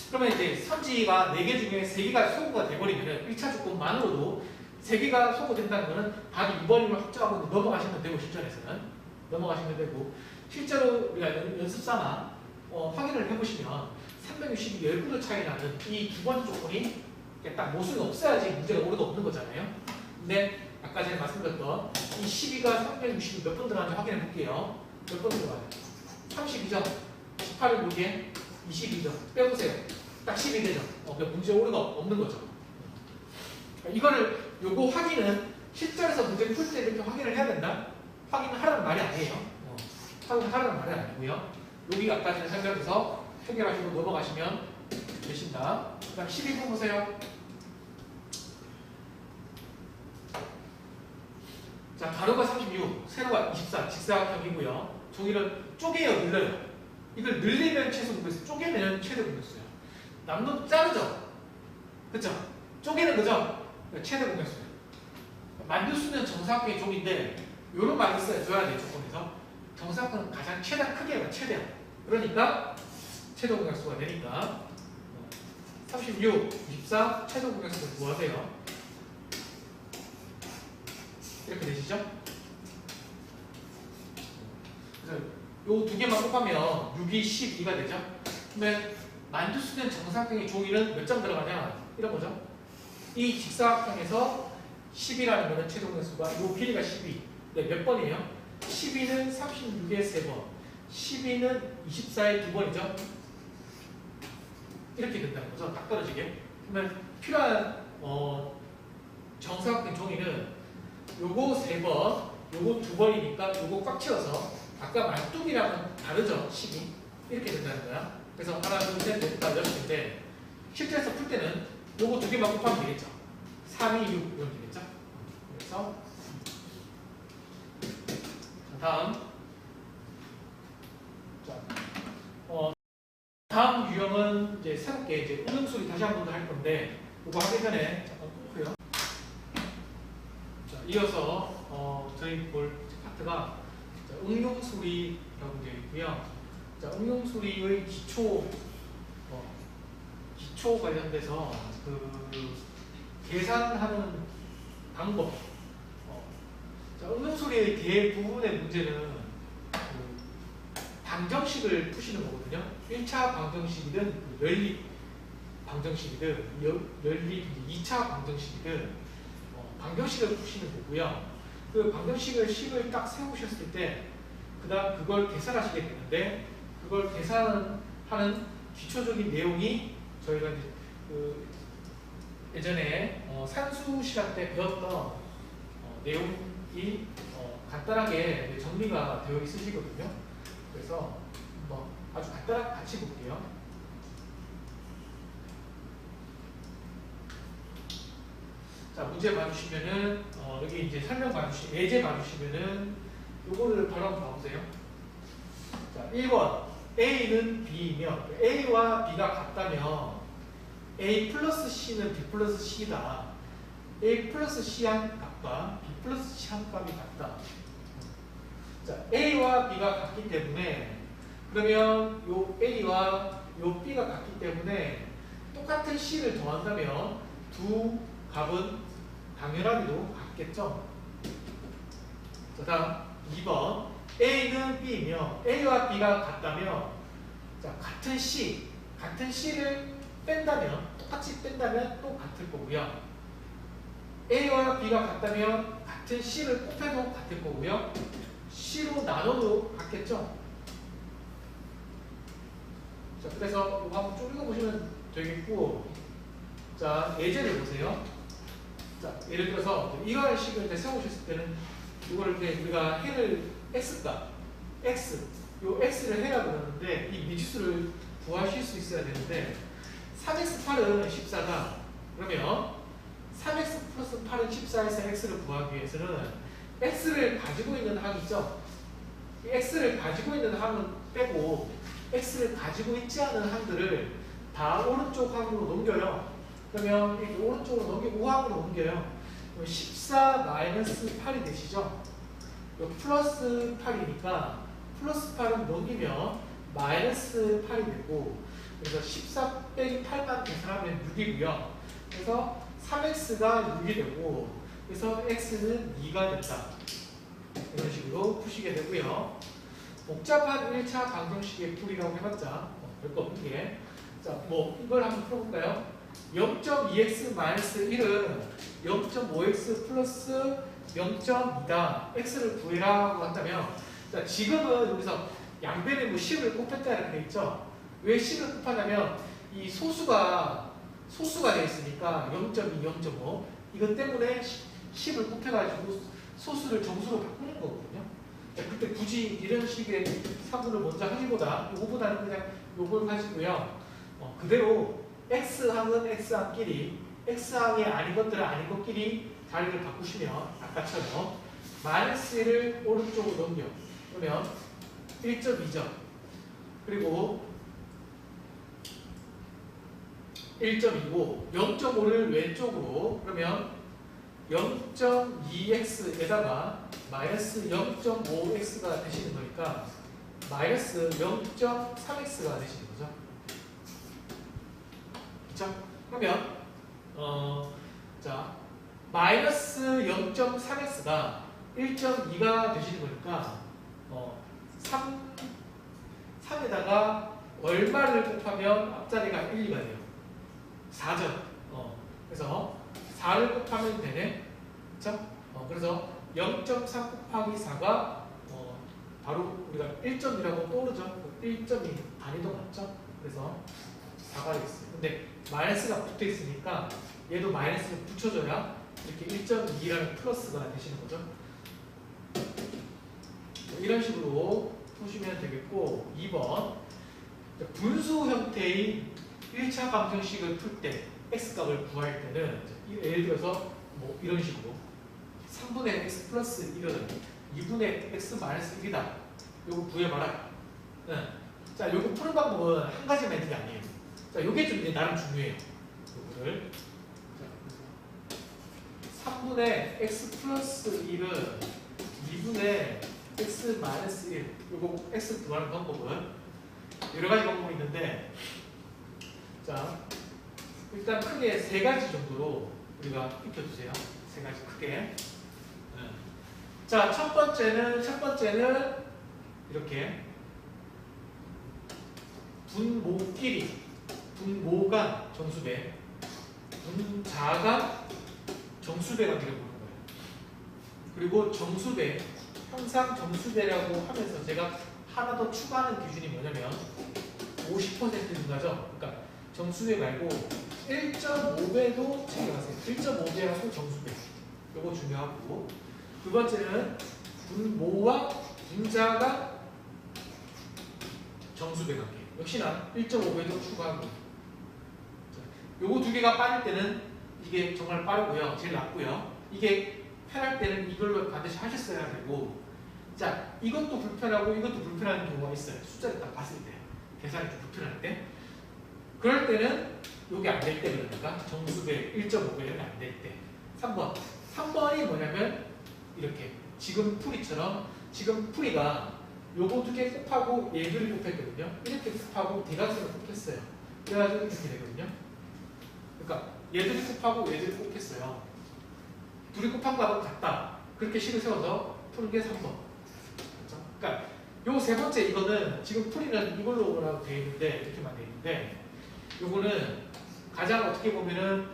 Speaker 1: 그러면 이제 선지가 4개 중에 3개가 소구가 돼버리면 1차 조건만으로도 3개가 소구된다는 거는 답이 2번임을 확정하고 넘어가시면 되고, 실전에서는 넘어가시면 되고, 실제로 우리가 연습 삼아 확인을 해보시면 360이 10구도 차이 나는 이 두 번째 조건이 딱 모순이 없어야지 문제가 오류가 없는 거잖아요. 근데 아까 전에 말씀드렸던 이 12가 360이 몇 번 들어가는지 확인해 볼게요. 몇 번 들어가요? 32점, 18을 여기에 22점 빼보세요. 딱 12되죠. 문제 오류가 없는 거죠. 이거를 요거 확인은 실전에서 문제 풀 때 이렇게 확인을 해야 된다. 확인을 하라는 말이 아니에요. 확인을 하라는 말이 아니고요. 여기 아까 전에 설명해서 해결하시고 넘어가시면 되신다. 그 다음 12번 보세요. 자, 가로가 36, 세로가 24, 직사각형이고요. 종이를 쪼개요, 늘려요. 이걸 늘리면 최소 공격수, 쪼개면 최대 공격수예요. 남도 자르죠? 그쵸? 쪼개는 거죠? 최대 공격수예요. 만두수는 정사각형의 종인데 요런 말을 써줘야 돼요, 조건에서. 정사각형은 가장 최대한 크게 최대한. 그러니까 최대 공격수가 되니까 36, 24, 최대 공격수 뭐 하세요? 이렇게 되시죠? 그래서 요 두 개만 곱하면 6이 12가 되죠? 그러면 만두수는 정사각형의 종이는 몇 점 들어가냐? 이런 거죠. 이 직사각형에서 10이라는 거는 최대 공격수가 요 길이가 12. 네, 몇 번이에요? 12는 36의 3번, 12는 24의 2번이죠? 이렇게 된다는 거죠. 딱 떨어지게. 그러면 필요한 정사각형 종이는 요거 3번, 요거 2번이니까 요거 꽉 채워서 아까 말뚝이랑은 다르죠? 12. 이렇게 된다는 거야. 그래서 하나, 둘, 셋, 넷, 다 6인데 실제에서 풀 때는 요거 2개만 곱하면 되겠죠? 3, 2, 6 이러면 되겠죠? 그래서 다음 다음 유형은 이제 새롭게 이제 응용수리 다시 한 번 더 할 건데 이거 하기 전에 잠깐 끊고요. 자, 이어서 저희 볼 파트가 응용수리라고 되어 있고요. 자, 응용수리의 기초 관련돼서 그 계산하는 방법. 자, 응용수리의 대부분의 문제는 방정식을 푸시는 거거든요. 1차 방정식이든 연립 방정식이든 연립 2차 방정식이든 방정식을 푸시는 거고요. 그 방정식을 식을 딱 세우셨을 때 그 다음 그걸 계산하시게 되는데 그걸 계산하는 기초적인 내용이 저희가 이제 그 예전에 산수 시간 때 배웠던 내용이 간단하게 정리가 되어 있으시거든요. 그래서 아주 간단하게 같이 볼게요. 자, 문제 봐주시면은 여기 이제 설명 예제 봐주시면은 요거를 바로 한번 봐보세요. 자, 1번 A는 B이며 A와 B가 같다면 A 플러스 C는 B 플러스 C다. A 플러스 C 한 값과 B 플러스 C 한 값이 같다. 자, A와 B가 같기 때문에 그러면 요 A와 요 B가 같기 때문에 똑같은 C를 더한다면 두 값은 당연하게도 같겠죠. 자, 다음 2번 A는 B이며 A와 B가 같다면 자, 같은 C를 뺀다면 똑같이 뺀다면 또 같을 거고요. A와 B가 같다면 같은 C를 곱해도 같을 거고요. C로 나눠도 같겠죠. 자, 그래서 이거 한번 좀 읽어보시면 되겠고, 자, 예제를 보세요. 자, 예를 들어서 이러한 식을 세우셨을 때는 이걸 이렇게 우리가 해를 x값, 요 x를 해라 그러는데 이 미지수를 구하실 수 있어야 되는데 3x8은 14다. 그러면 3x 플러스 8은 14에서 x를 구하기 위해서는 x를 가지고 있는 항이죠. 이 x를 가지고 있는 항은 빼고 x를 가지고 있지 않은 항들을 다 오른쪽 항으로 넘겨요. 그러면 이렇게 오른쪽으로 넘기고 우항으로 넘겨요. 14-8이 되시죠? 플러스 8이니까 플러스 8은 넘기면 마이너스 8이 되고, 그래서 14 빼기 8만 계산하면 6이고요. 그래서 3x가 6이 되고, 그래서 x는 2가 된다. 이런 식으로 푸시게 되고요. 복잡한 1차 방정식의 풀이라고 해봤자 별거 없는 게, 자, 뭐 이걸 한번 풀어볼까요? 0.2x-1은 0.5x 플러스 0.2다. x를 구해라고 한다면, 자, 지금은 여기서 양변에 뭐 10을 곱했다 이렇게 돼 있죠. 왜 10을 곱하냐면 이 소수가 되어 있으니까 0.2, 0.5 이것 때문에 10을 곱해가지고 소수를 정수로 바꾸는 거거든요. 그때 굳이 이런 식의 사고를 먼저 하기보다 요거보다는 그냥 요걸 가지고요. 그대로 x항은 x항끼리, x항이 아닌 것들은 아닌 것끼리 자리를 바꾸시면 아까처럼 마이너스 1을 오른쪽으로 넘겨. 그러면 1.2죠. 그리고 1.2고 0.5를 왼쪽으로, 그러면 0.2x에다가 마이너스 0.5x가 되시는 거니까 마이너스 0.3x가 되시는 거죠. 그렇죠? 그러면 자, 마이너스 0.3x가 1.2가 되시는 거니까 3에다가 얼마를 곱하면 앞자리가 1, 2가 돼요? 4죠. 그래서 4를 곱하면 되네. 그렇죠? 그래서 0.3 곱하기 4가 바로 우리가 1점이라고 떠오르죠. 1점이 단위도 맞죠? 그래서 4가 되겠어요. 근데 마이너스가 붙어 있으니까 얘도 마이너스를 붙여줘야 이렇게 1.2라는 플러스가 되시는 거죠. 이런 식으로 보시면 되겠고, 2번 분수 형태의 1차 방정식을 풀 때 x값을 구할 때는 예를 들어서 뭐 이런 식으로 3분의 x 플러스 1은 2분의 x 마이너스 1이다. 요거 구해봐라. 네. 자, 요거 푸는 방법은 한 가지만 있는 게 아니에요. 자, 요게 좀 이제 나름 중요해요. 요거를. 자, 3분의 x 플러스 1은 2분의 x 마이너스 1. 요거 x 구하는 방법은 여러 가지 방법이 있는데, 자, 일단 크게 세 가지 정도로 우리가 익혀주세요. 세 가지 크게. 네. 자, 첫 번째는 이렇게 분모끼리, 분모가 정수배, 분자가 정수배가 되어보는 거예요. 그리고 정수배, 항상 정수배라고 하면서 제가 하나 더 추가하는 기준이 뭐냐면 50% 증가죠. 그러니까 정수배 말고 1.5배도 챙겨가세요. 1.5배하고 정수배. 이거 중요하고, 두 번째는 분모와 분자가 정수배 관계. 역시나 1.5배도 추가하고. 요거 두 개가 빠질 때는 이게 정말 빠르고요. 제일 낫고요. 이게 편할 때는 이걸로 반드시 하셨어야 되고, 자, 이것도 불편하고 이것도 불편한 경우가 있어요. 숫자를 딱 봤을 때. 계산이 좀 불편할 때. 그럴 때는 이게 안 될 때, 그러니까 정수배 1.5배는 안 될 때. 3번이 뭐냐면 이렇게 지금 풀이처럼, 지금 풀이가 요거 두 개 곱하고 얘들을 곱했거든요. 이렇게 곱하고 대각선을 곱했어요. 그래가지고 이렇게 되거든요. 그러니까 얘들을 곱하고 얘들을 곱했어요. 둘이 곱한 값은 같다. 그렇게 식을 세워서 푸는 게 3번. 그렇죠? 그러니까 요 세 번째 이거는 지금 풀이는 이걸로 되어 있는데, 이렇게만 되어 있는데, 요거는 가장 어떻게 보면은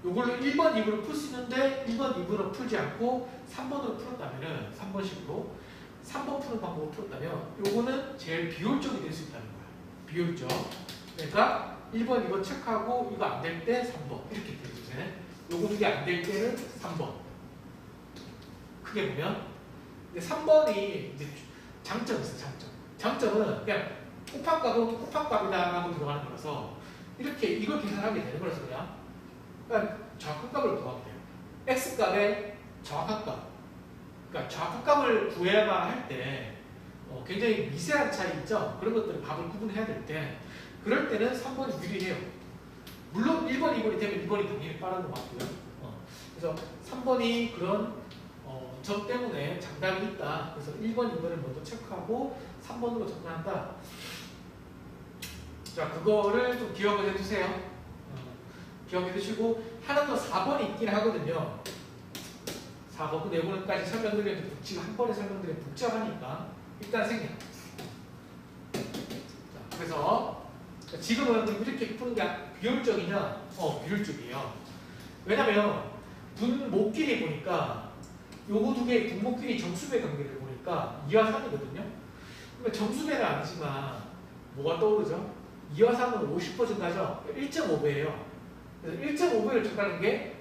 Speaker 1: 요걸로 1번, 2번을 풀 수 있는데 1번, 2번을 풀지 않고 3번으로 풀었다면은 3번식으로 3번 푸는 방법을 풀었다면 요거는 제일 비효율적이 될 수 있다는 거야. 비효율적. 그러니까 1번, 2번 체크하고 이거 안 될 때 3번 이렇게 되거든요. 요거 두 개 안 될 때는 3번. 크게 보면. 근데 3번이 이제 장점이 있어요. 장점은 그냥 곱한값은 곱한값이다 라고 들어가는 거라서 이렇게 이걸 계산하게 되는 거라서 그냥 정확한 값을 구하면 돼요. x값의 정확한 값. 그러니까 좌표값을 구해야 할 때 굉장히 미세한 차이 있죠? 그런 것들을 값을 구분해야 될 때 그럴 때는 3번이 유리해요. 물론 1번, 2번이 되면 2번이 당연히 빠른 것 같고요. 그래서 3번이 그런 점 때문에 장단이 있다. 그래서 1번, 2번을 먼저 체크하고 3번으로 접근한다. 자, 그거를 좀 기억을 해두세요. 기억해 두시고 하나 더 4번이 있긴 하거든요. 4번, 그 내부는까지 설명드리는데 지금 한 번에 설명드리면 복잡하니까 일단 생략. 자, 그래서 지금은 이렇게 푸는 게 비율적이냐? 비율적이에요. 왜냐면 분모끼리 보니까 요거 두 개의 분모끼리 정수배 관계를 보니까 2와 3이거든요. 그러니까 정수배는 아니지만 뭐가 떠오르죠? 2와 3은 50% 증가죠? 1.5배예요. 그래서 1.5배를 적하는 게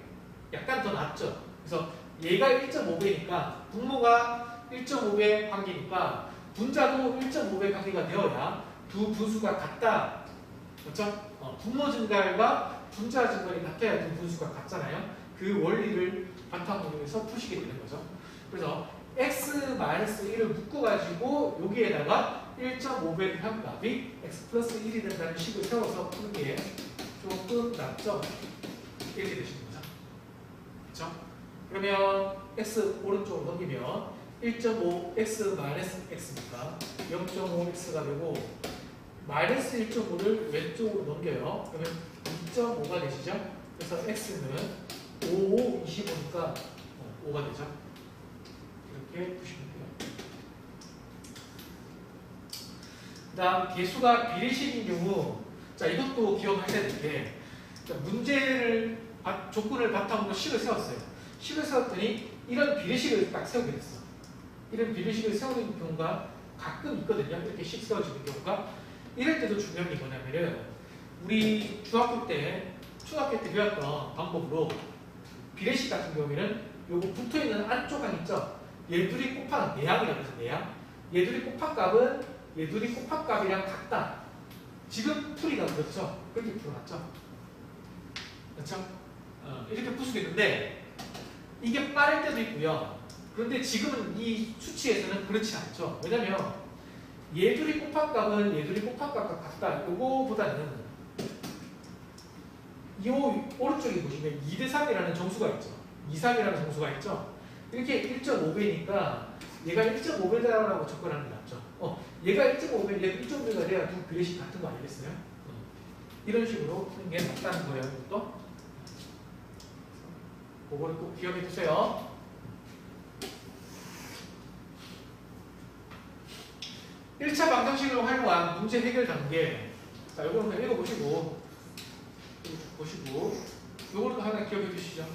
Speaker 1: 약간 더 낫죠. 그래서 얘가 1.5배니까 분모가 1.5배 관계니까 분자도 1.5배 관계가 되어야 두 분수가 같다. 그렇죠? 분모 증가율과 분자 증가율이 같아야 두 분수가 같잖아요. 그 원리를 바탕으로 해서 푸시게 되는 거죠. 그래서 x-1을 묶어가지고 여기에다가 1.5배의 합값이 x 플러스 1이 된다는 식을 세워서 푸는 게 조금 낫죠. 이렇게 되시는 거죠. 그렇죠? 그러면 x 오른쪽으로 넘기면 1.5 x 마이너스 x니까 0.5x가 되고 마이너스 1.5를 왼쪽으로 넘겨요. 그러면 2.5가 되시죠? 그래서 x는 5, 25니까 5가 되죠. 이렇게 보시면 돼요. 그 다음 개수가 비례식인 경우 자 이것도 기억하셔야 될 게 문제를 조건을 바탕으로 식을 세웠어요. 식을 세웠더니 이런 비례식을 딱 세우게 됐어. 이런 비례식을 세우는 경우가 가끔 있거든요. 이렇게 식 세워지는 경우가 이럴 때도 중요한 게 뭐냐면은 우리 중학교 때 배웠던 방법으로 비례식 같은 경우에는 요거 붙어있는 안쪽 항 있죠? 얘들이 곱한 내항이라고 해서 내항. 얘들이 곱한 값은 얘들이 곱한 값이랑 같다. 지금 풀이가 그렇죠? 그렇게 풀어놨죠? 그렇죠? 이렇게 풀 수도 있는데 이게 빠를 때도 있고요. 그런데 지금은 이 수치에서는 그렇지 않죠. 왜냐면 얘들이 곱한 값은 얘들이 곱한 값과 같다. 요거보다는 이 오른쪽에 보시면 2대3이라는 정수가 있죠. 2,3이라는 정수가 있죠. 이렇게 1.5배니까 얘가 1.5배다라고 접근하는 게 낫죠. 얘가 1.5배, 얘가 1.5배가 돼야 두 비례식 같은 거 아니겠어요? 이런 식으로 푸는 게 낫다는 거예요. 이것도. 그거를 꼭 기억해 두세요. (1차) 방정식을 활용한 문제 해결 단계. 자, 이거는 그냥 읽어보시고 요거를 하나 기억해 두시죠.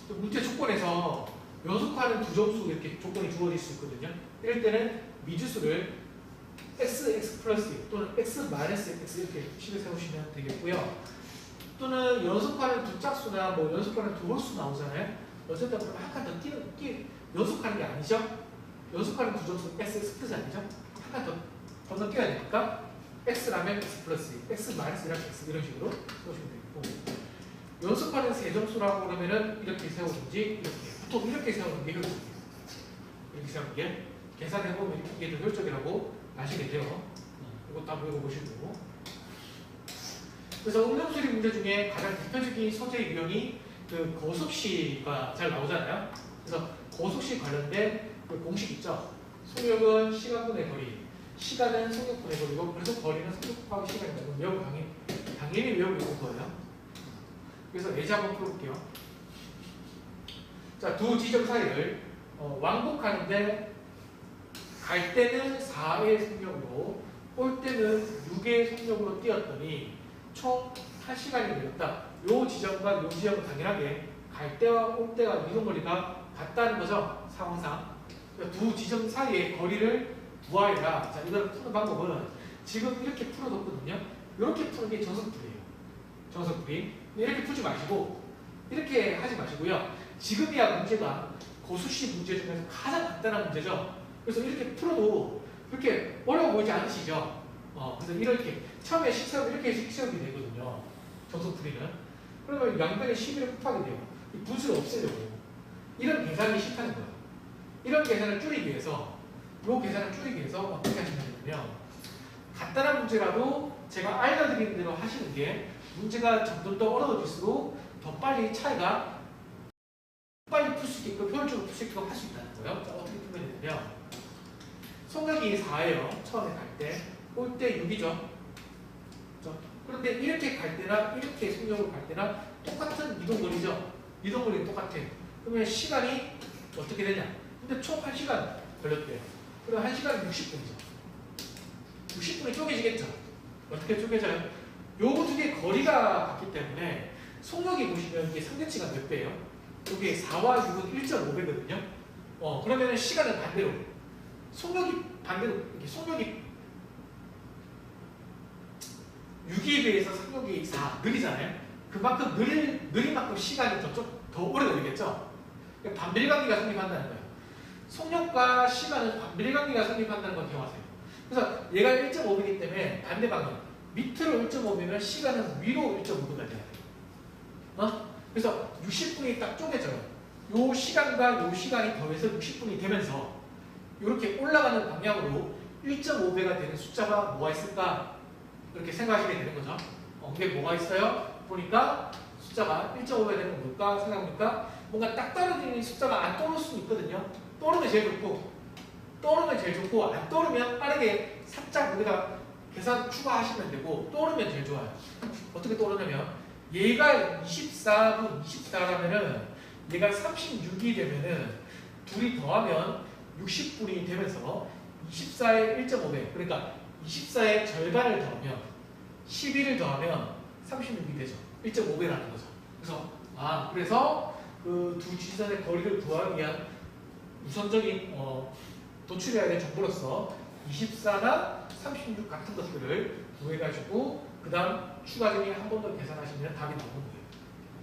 Speaker 1: 문제 조건에서 연속하는 두 점수 이렇게 조건이 주어질 수 있거든요. 이럴 때는 미지수를 x 플러스 1 또는 x 마이너스 x 이렇게 식을 세우시면 되겠고요. 또는 연속하는 두 짝수나 뭐 연속하는 두 홀수 나오잖아요. 어쨌든 한 칸 더 연속하는 게 아니죠. 연속하는 두 점수 x 플러스 아니죠. 한 칸 더 넘겨야 되니까 x라면 x 플러스 1, x 마이너스 1이라면 x 이런 식으로 세우시면 되겠고 연속하는 세 점수라고 그러면은 이렇게 세우든지 이렇게 보통 이렇게 세우는 게 효율적이에요. 이렇게 세우는 게 계산해보면 이게 더 효율적이라고 아시게 돼요. 이것도 한번 읽어보시고 그래서 응용수리 문제 중에 가장 대표적인 소재 유형이 그 거속시가 잘 나오잖아요. 그래서 거속시 관련된 그 공식 있죠. 속력은 시간분의 거리, 시간은 속력분의 거리고 그래서 거리는 속력 곱하기 시간이다. 외우고 당연히 외우고 있는 거예요. 그래서 예제 한번 풀어볼게요. 자, 두 지점 사이를 왕복하는데 갈 때는 4의 속력으로 올 때는 6의 속력으로 뛰었더니 총 8시간이 걸렸다. 요 지점과 요 지점은 당연하게 갈 때와 올 때가 이동거리가 같다는 거죠. 상황상. 그러니까 두 지점 사이의 거리를 구하여라. 자, 이걸 푸는 방법은 지금 이렇게 풀어뒀거든요. 이렇게 푸는 게 정석풀이에요. 정석풀이. 이렇게 풀지 마시고 이렇게 하지 마시고요. 지금이야 문제가 고수시 문제 중에서 가장 간단한 문제죠. 그래서 이렇게 풀어도 그렇게 어려워 보이지 않으시죠? 그래서 이렇게 처음에 식세우기 이렇게 식세우게 되거든요. 정석풀이는. 그러면 양변에 11을 곱하게 돼요. 분수를 없애려고. 이런 계산이 싫다는 거예요. 이런 계산을 줄이기 위해서 요 계산을 줄이기 위해서 어떻게 하시면 되냐면 간단한 문제라도 제가 알려드리는 대로 하시는 게 문제가 점점 더 어려워질수록 더 빨리 차이가 빨리 풀 수 있게끔 효율적으로 풀 수 있게끔 할 수 있다는 거예요. 자, 어떻게 풀면 되냐면 속력이 4예요. 처음에 갈 때. 올 때 6이죠. 그런데 이렇게 갈 때나 이렇게 속력으로 갈 때나 똑같은 이동거리죠. 이동거리는 똑같아요. 그러면 시간이 어떻게 되냐? 근데 총 1시간 걸렸대요. 그럼 1시간 60분이죠. 60분이 쪼개지겠죠. 어떻게 쪼개져요? 요 두 개 거리가 같기 때문에 속력이 보시면 이게 상대치가 몇 배예요? 여기 4와 6은 1.5배거든요. 그러면 시간은 반대로. 속력이 반대로, 이렇게 속력이 6에 비해서 속력이 4 느리잖아요. 그만큼 느린 만큼 시간이 더 오래 걸리겠죠. 반비례관계가 성립한다는 거예요. 속력과 시간은 반비례관계가 성립한다는 걸 기억하세요. 그래서 얘가 1.5배이기 때문에 반대 방향. 밑으로 1.5배면 시간은 위로 1.5배가 돼야 돼요. 그래서 60분이 딱 쪼개져요. 요 시간과 요 시간이 더해서 60분이 되면서 이렇게 올라가는 방향으로 1.5배가 되는 숫자가 뭐가 있을까? 이렇게 생각하시게 되는 거죠. 그게 뭐가 있어요? 보니까 숫자가 1.5배가 되는 건 뭘까? 생각해보니까 뭔가 딱 떨어지는 숫자가 안 떠오를 수는 있거든요. 떠오르면 제일 좋고 안 떠오르면 빠르게 살짝 여기다 계산 추가하시면 되고 떠오르면 제일 좋아요. 어떻게 떠오르냐면 얘가 24분 24라면은 얘가 36이 되면은 둘이 더하면 60분이 되면서 24의 1.5배 그러니까 24의 절반을 더하면 12를 더하면 36이 되죠. 1.5배라는 거죠. 그래서 그 두 지선의 거리를 구하기 위한 우선적인 도출해야 될 정보로서 24나 36 같은 것들을 구해가지고 그 다음 추가적인 한 번 더 계산하시면 답이 나오는 거예요.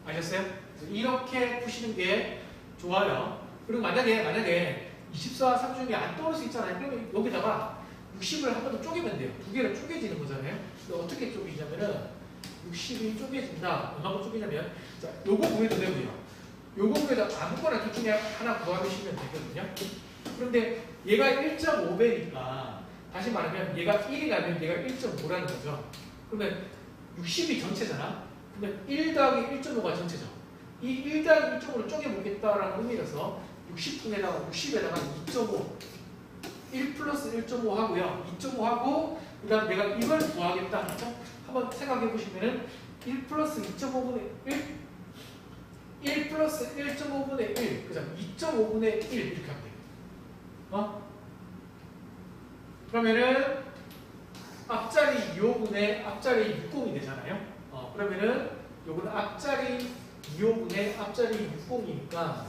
Speaker 1: 아셨어요? 이렇게 푸시는 게 좋아요. 그리고 만약에 24와 36이 안 떠오를 수 있잖아요. 그러면 여기다가 60을 한 번 더 쪼개면 돼요. 두 개로 쪼개지는 거잖아요. 어떻게 쪼개지냐면은 60이 쪼개진다. 얼마큼 쪼개냐면 자, 요거 구해도 되고요. 요거 구해도 아무거나 둘 중에 하나 구하시면 되거든요. 그런데 얘가 1.5배니까 다시 말하면 얘가 1이라면 얘가 1.5라는 거죠. 그러면 60이 전체잖아. 그러면 1 더하기 1.5가 전체죠. 이 1 더하기 1.5를 쪼개보겠다라는 의미라서 60분에다가 60에다가 2.5 1 플러스 1.5 하고요. 2.5 하고 그 다음 내가 이걸 구하겠다. 그렇죠? 한번 생각해 보시면은 1 플러스 2.5분의 1 플러스 1.5분의 1 그죠? 2.5분의 1 이렇게 하면 돼요. 그러면은 앞자리 2호분의 앞자리 60이 되잖아요. 그러면은 요거는 앞자리 2호분의 앞자리 60이니까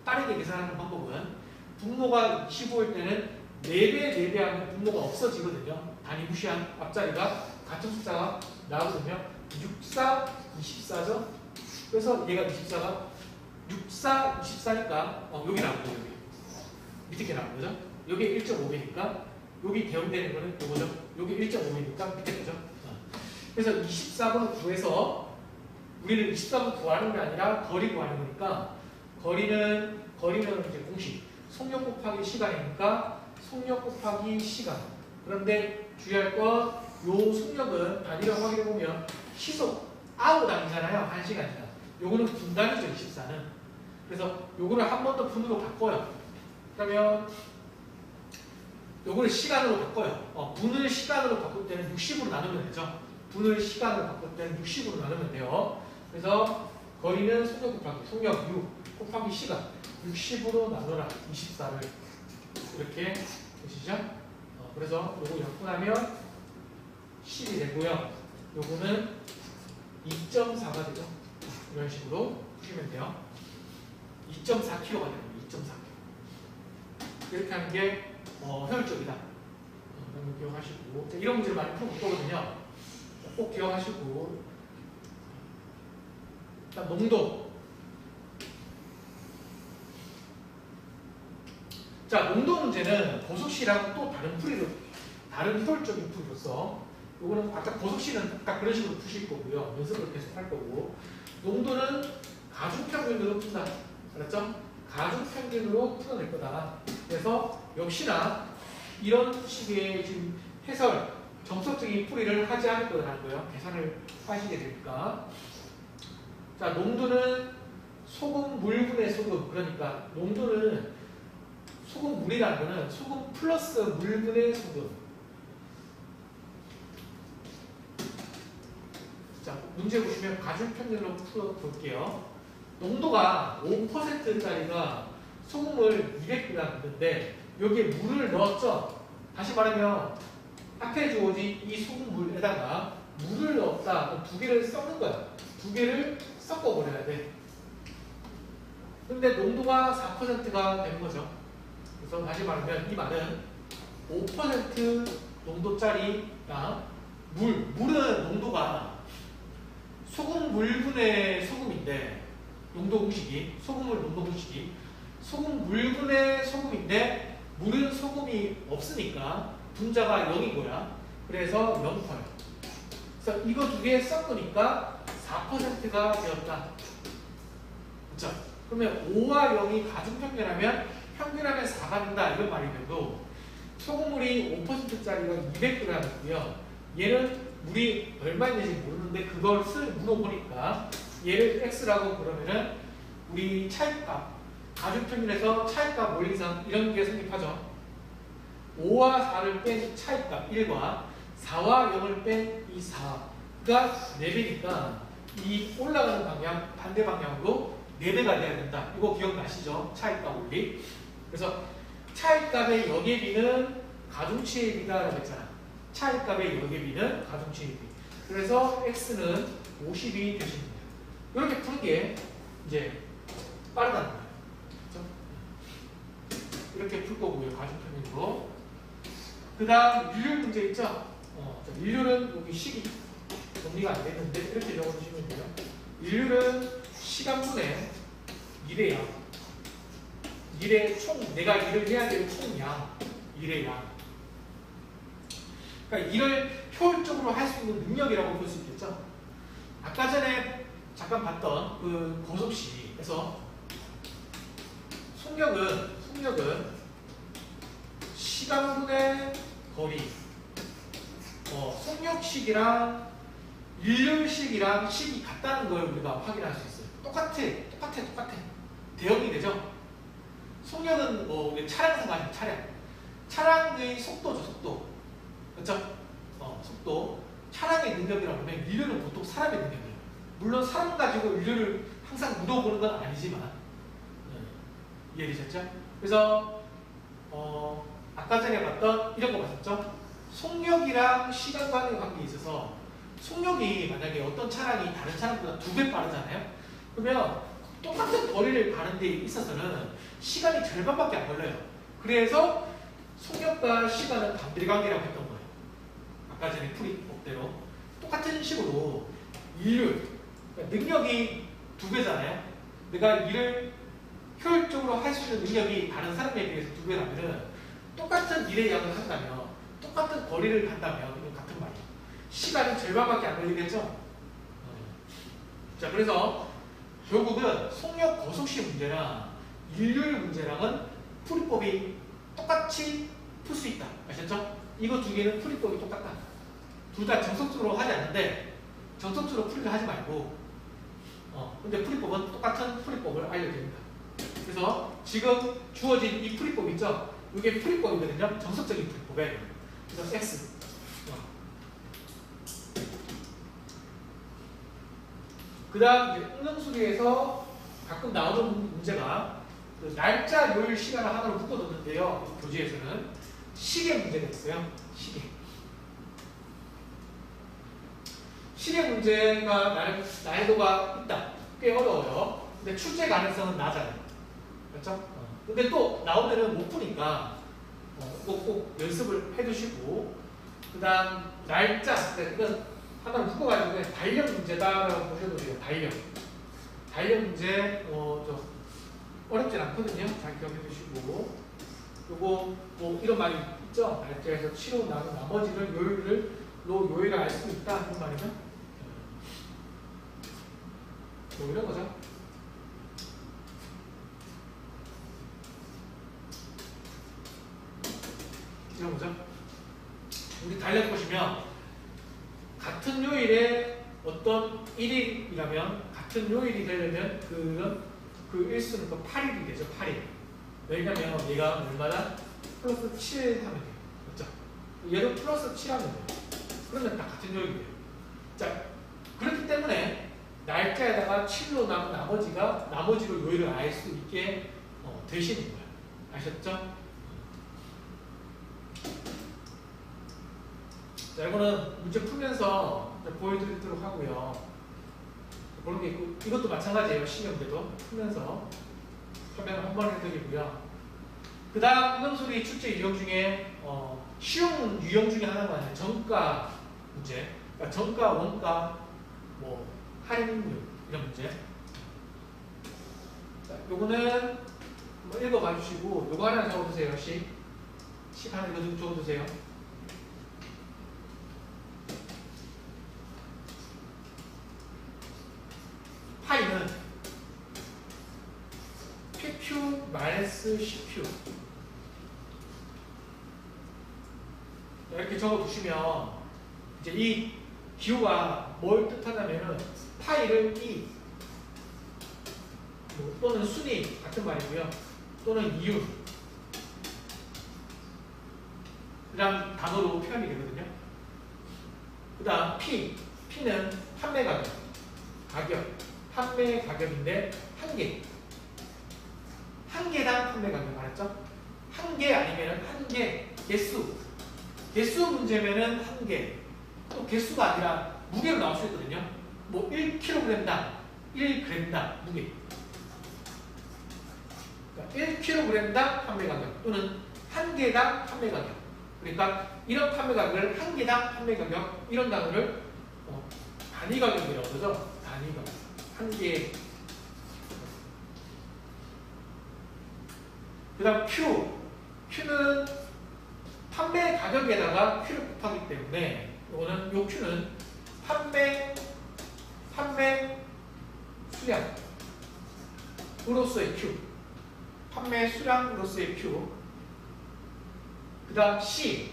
Speaker 1: 빠르게 계산하는 방법은 분모가 25일 때는 4배 하면 분모가 없어지거든요. 단위 무시한 앞자리가 같은 숫자가 나오거든요. 64, 24죠. 그래서 얘가 24가 64, 24니까 여기 나온 거예요. 여기. 밑에 게 나온 거죠. 여기 1.5배니까 여기 대응되는 거는 요거죠. 여기 1.5배니까 밑에 거죠. 그래서 24번을 구해서 우리는 24번 구하는 게 아니라 거리 구하는 거니까 거리는 이제 공식 속력 곱하기 시간이니까 속력 곱하기 시간. 그런데 주의할 건 요 속력은 단위로 확인해 보면 시속 아웃 단위잖아요. 1시간이다. 요거는 분단위죠. 24는. 그래서 요거를 한 번 더 분으로 바꿔요. 그러면 요거를 시간으로 바꿔요. 분을 시간으로 바꿀 때는 60으로 나누면 되죠. 분을 시간으로 바꿀 때는 60으로 나누면 돼요. 그래서 거리는 속력 6 곱하기 시간 60으로 나누라 24를 이렇게 보시죠. 그래서 요거 약분하면 10이 되고요. 요거는 2.4가 되죠. 이런 식으로 푸시면 돼요. 2.4kg가 됩니다. 2.4kg. 이렇게 하는 게 효율적이다. 여러분 기억하시고 이런 문제를 많이 풀어볼 거거든요. 꼭 기억하시고 일단 농도. 자, 농도 문제는 보석시랑 또 다른 효율적인 풀이로서 요거는 아까 보석시는 딱 그런 식으로 푸실 거고요. 연습을 계속 할 거고 농도는 가중평균으로 푼다. 알았죠? 가중평균으로 풀어낼 거다. 그래서 역시나 이런 식의 지금 해설, 정석적인 풀이를 하지 않을 거라는 거예요. 계산을 하시게 되니까. 자, 농도는 소금 물분의 소금. 그러니까 농도는 소금 물이라는 거는 소금 플러스 물분의 소금. 자, 문제 보시면 가중평균으로 풀어볼게요. 농도가 5%짜리가 소금을 200g 넣는데 여기에 물을 넣었죠. 다시 말하면 앞에 주어진 이 소금물에다가 물을 넣었다. 두 개를 섞는 거야. 두 개를 섞어버려야 돼. 근데 농도가 4%가 되는 거죠. 그래서 다시 말하면 이 말은 5% 농도짜리가 물은 농도가 소금 물분의 소금인데 농도 공식이 소금물 농도 공식이 소금 물분의 소금인데 물은 소금이 없으니까 분자가 0인 거야. 그래서 0%. 그래서 이거 두 개 섞으니까 4%가 되었다. 그렇죠? 그러면 5와 0이 가중평균하면 평균하면 4가 된다. 이런 말이 돼도 소금물이 5%짜리가 200g이고요. 얘는 물이 얼마 있는지 모르는데 그것을 물어보니까 얘를 x라고 그러면은 우리 차이값 가중평균에서 차이값 원리상 이런 게 성립하죠. 5와 4를 뺀 차이값 1과 4와 0을 뺀 이 4가 4배니까 이 올라가는 방향 반대 방향으로 4배가 돼야 된다. 이거 기억나시죠? 차이값 원리. 그래서 차이값의 역의 비는 가중치의 비다라고 했잖아. 차이값의 역의 비는 가중치의 비. 그래서 x는 50이 되십니다. 이렇게 푸는 게 이제 빠르다는 거예요. 그렇죠? 이렇게 풀 거고요. 가중평균으로. 그 다음 인류 문제 있죠? 인류는 여기 식이 정리가 안 됐는데 이렇게 적어주시면 돼요. 인류는 시간분의 일의 양. 일의 총, 내가 일을 해야 될 총양. 일의 양. 그러니까 일을 효율적으로 할 수 있는 능력이라고 볼 수 있겠죠? 아까 전에 잠깐 봤던 그 거속시에서 속력은 시간분의 거리. 속력식이랑 인류식이랑 식이 같다는 걸 우리가 확인할 수 있어요. 똑같아. 대응이 되죠? 속력은 우리 차량에서 말하는 차량의 속도죠, 속도. 그렇죠? 속도. 차량의 능력이라고 하면 인류는 보통 사람의 능력이에요. 물론 사람 가지고 인류를 항상 묻어보는 건 아니지만 이해되셨죠? 그래서 아까 전에 봤던 이런 거 봤었죠? 속력이랑 시간과의 관계에 있어서 속력이 만약에 어떤 차량이 다른 차량보다 2배 빠르잖아요? 그러면 똑같은 거리를 가는 데 있어서는 시간이 절반밖에 안 걸려요. 그래서 속력과 시간은 반대 관계라고 했던 거예요. 아까 전에 풀이법대로. 똑같은 식으로 인류, 그러니까 능력이 2배잖아요? 내가 일을 효율적으로 할 수 있는 능력이 다른 사람에 비해서 2배라면 똑같은 일의 양을 한다면 똑같은 거리를 간다면 이건 같은 말이에요. 시간은 절반밖에 안 걸리겠죠? 자, 그래서 결국은 속력 거속시 문제랑 일률 문제랑은 풀이법이 똑같이 풀 수 있다. 아셨죠? 이거 두 개는 풀이법이 똑같다. 둘 다 정석적으로 하지 않는데 정석적으로 풀이를 하지 말고 근데 풀이법은 똑같은 풀이법을 알려드립니다. 그래서 지금 주어진 이 풀이법 있죠? 이게 풀이법이거든요. 정석적인 풀이법에. 그래서 X. 그 다음 응용수리에서 가끔 나오는 문제가 그 날짜, 요일, 시간을 하나로 묶어뒀는데요. 교재에서는 시계 문제가 있어요. 시계 문제가 난이도가 있다. 꽤 어려워요. 근데 출제 가능성은 낮아요. 그렇죠? 근데 또 나오면은 못 푸니까 꼭 연습을 해두시고, 그 다음 날짜, 이건 하나를 묶어가지고 그냥 달력 문제다라고 보셔도 돼요. 달력 문제 좀 어렵진 않거든요. 잘 기억해 두시고, 요거 뭐 이런 말이 있죠. 날짜에서 치러 나면 나머지는 요일을 알 수 있다 이런 말이죠. 뭐 이런 거죠. 그려보죠. 우리 달력 보시면 같은 요일에 어떤 1일이라면 같은 요일이 되려면 그 일수는 또 8일이 되죠. 8일. 왜냐면 얘가 얼마나 플러스 7 하면 돼요. 맞죠? 얘도 플러스 7 하면 돼요. 그러면 다 같은 요일이 돼요. 자, 그렇기 때문에 날짜에다가 7로 남은 나머지로 요일을 알 수 있게 되시는 거예요. 아셨죠? 자, 이거는 문제 풀면서 보여드리도록 하고요. 그런 게 있고, 이것도 마찬가지예요. 시험때도 풀면서 설명을 한번 해드리고요. 그 다음 이명소리 출제 유형 중에 쉬운 유형 중에 하나가 아니라 정가 문제, 그러니까 정가, 원가, 뭐 할인율 이런 문제. 자, 요거는 한번 읽어봐 주시고 요거 하나 적어두세요. 식 하나 적어두세요. 파이는 PQ 마이너스 CQ 이렇게 적어두시면 이제 이 기호가 뭘 뜻하냐면은 파이를 또는 순위 같은 말이고요. 또는 이윤 이란 단어로 표현이 되거든요. 그 다음 P는 판매 가격인데 한 개당 판매 가격 말했죠? 한 개 아니면 한 개 개수 문제면은 한 개. 또 개수가 아니라 무게로 나올 수 있거든요. 뭐 1kg당 1g당 무게. 그러니까 1kg당 판매 가격 또는 한 개당 판매 가격. 그러니까 이런 판매 가격을 한 개당 판매 가격 이런 단어를 단위 가격이라고 그러죠. 단위 가격. 한 개. 그 다음 Q는 판매 가격에다가 Q를 곱하기 때문에 이거는 요 Q는 판매 수량으로서의 Q. 판매 수량으로서의 Q. 그 다음 C는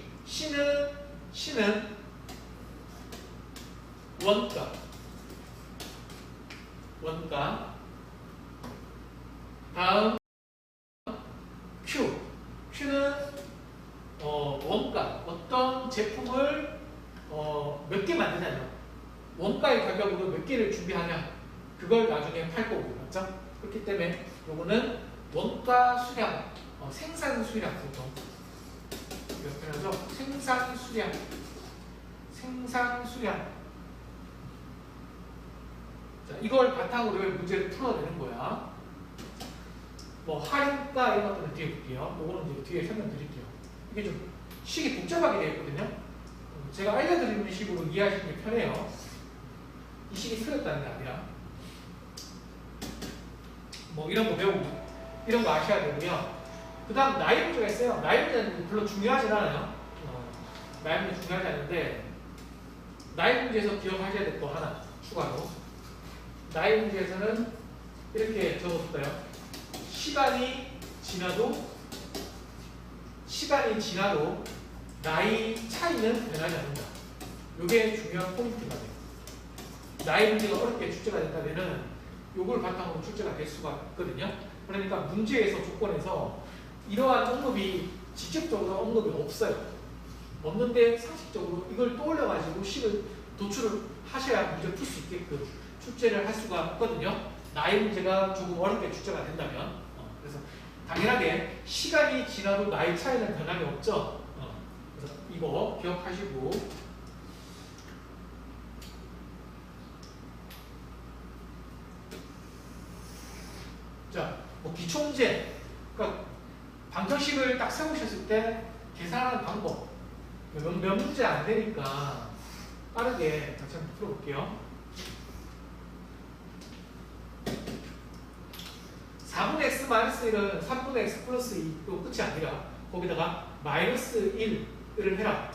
Speaker 1: 원가. 다음 Q는 원가. 어떤 제품을 몇 개 만드냐요. 원가의 가격으로 몇 개를 준비하냐. 그걸 나중에 팔 거고. 맞죠? 그렇기 때문에 요거는 원가 수량, 생산 수량 보통 이렇게 하죠. 생산 수량. 자, 이걸 바탕으로 문제를 풀어내는 거야. 뭐 할인가 이런 것들은 뒤에 볼게요. 요거는 이제 뒤에 설명드릴게요. 이게 좀 식이 복잡하게 되어 있거든요. 제가 알려드리는 식으로 이해하시는 게 편해요. 이 식이 틀렸다는 게 아니라 뭐 이런 거 배우고 이런 거 아셔야 되고요. 그 다음 나이 문제가 있어요. 나이 문제는 별로 중요하진 않아요. 나이 문제 중요하지 않은데 나이 문제에서 기억하셔야 될 거 하나 추가로. 나이 문제에서는 이렇게 적어볼까요? 시간이 지나도 나이 차이는 변하지 않는다. 이게 중요한 포인트가 돼요. 나이 문제가 어렵게 출제가 된다면은 요걸 바탕으로 출제가 될 수가 있거든요. 그러니까 문제에서 조건에서 이러한 언급이 직접적으로 언급이 없어요. 없는데 상식적으로 이걸 떠올려가지고 식을 도출을 하셔야 문제 풀 수 있게끔 출제를 할 수가 있거든요. 나이 문제가 조금 어렵게 출제가 된다면. 그래서 당연하게 시간이 지나도 나이 차이는 변함이 없죠. 그래서 이거 기억하시고. 자, 뭐 기초문제. 그러니까 방정식을 딱 세우셨을 때 계산하는 방법. 몇 문제 안 되니까 빠르게 다시 한번 풀어볼게요. 4분의 x 마이너스 1은 3분의 x 플러스 2로 끝이 아니라 거기다가 마이너스 1을 해라.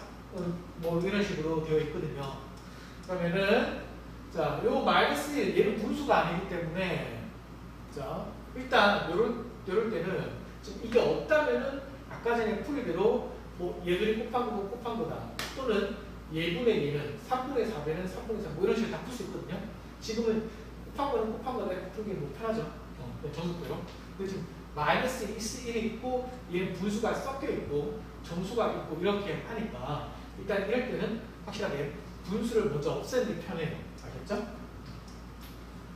Speaker 1: 뭐 이런 식으로 되어 있거든요. 그러면은 자, 요 마이너스 1 얘는 분수가 아니기 때문에 자, 일단 요럴 때는 지금 이게 없다면은 아까 전에 풀이대로 뭐 얘들이 곱한 거고 곱한 거다. 또는 예분의 얘는 3분의 4배는 3분의 3, 뭐 이런 식으로 다 풀 수 있거든요. 지금은 곱한 거는 곱한 거다 이렇게 풀기 뭐 편하죠. 정수표로. 근데 지금 마이너스 1이 있고 얘는 분수가 섞여 있고 정수가 있고 이렇게 하니까 일단 이럴 때는 확실하게 분수를 먼저 없애는 게 편해요. 알겠죠?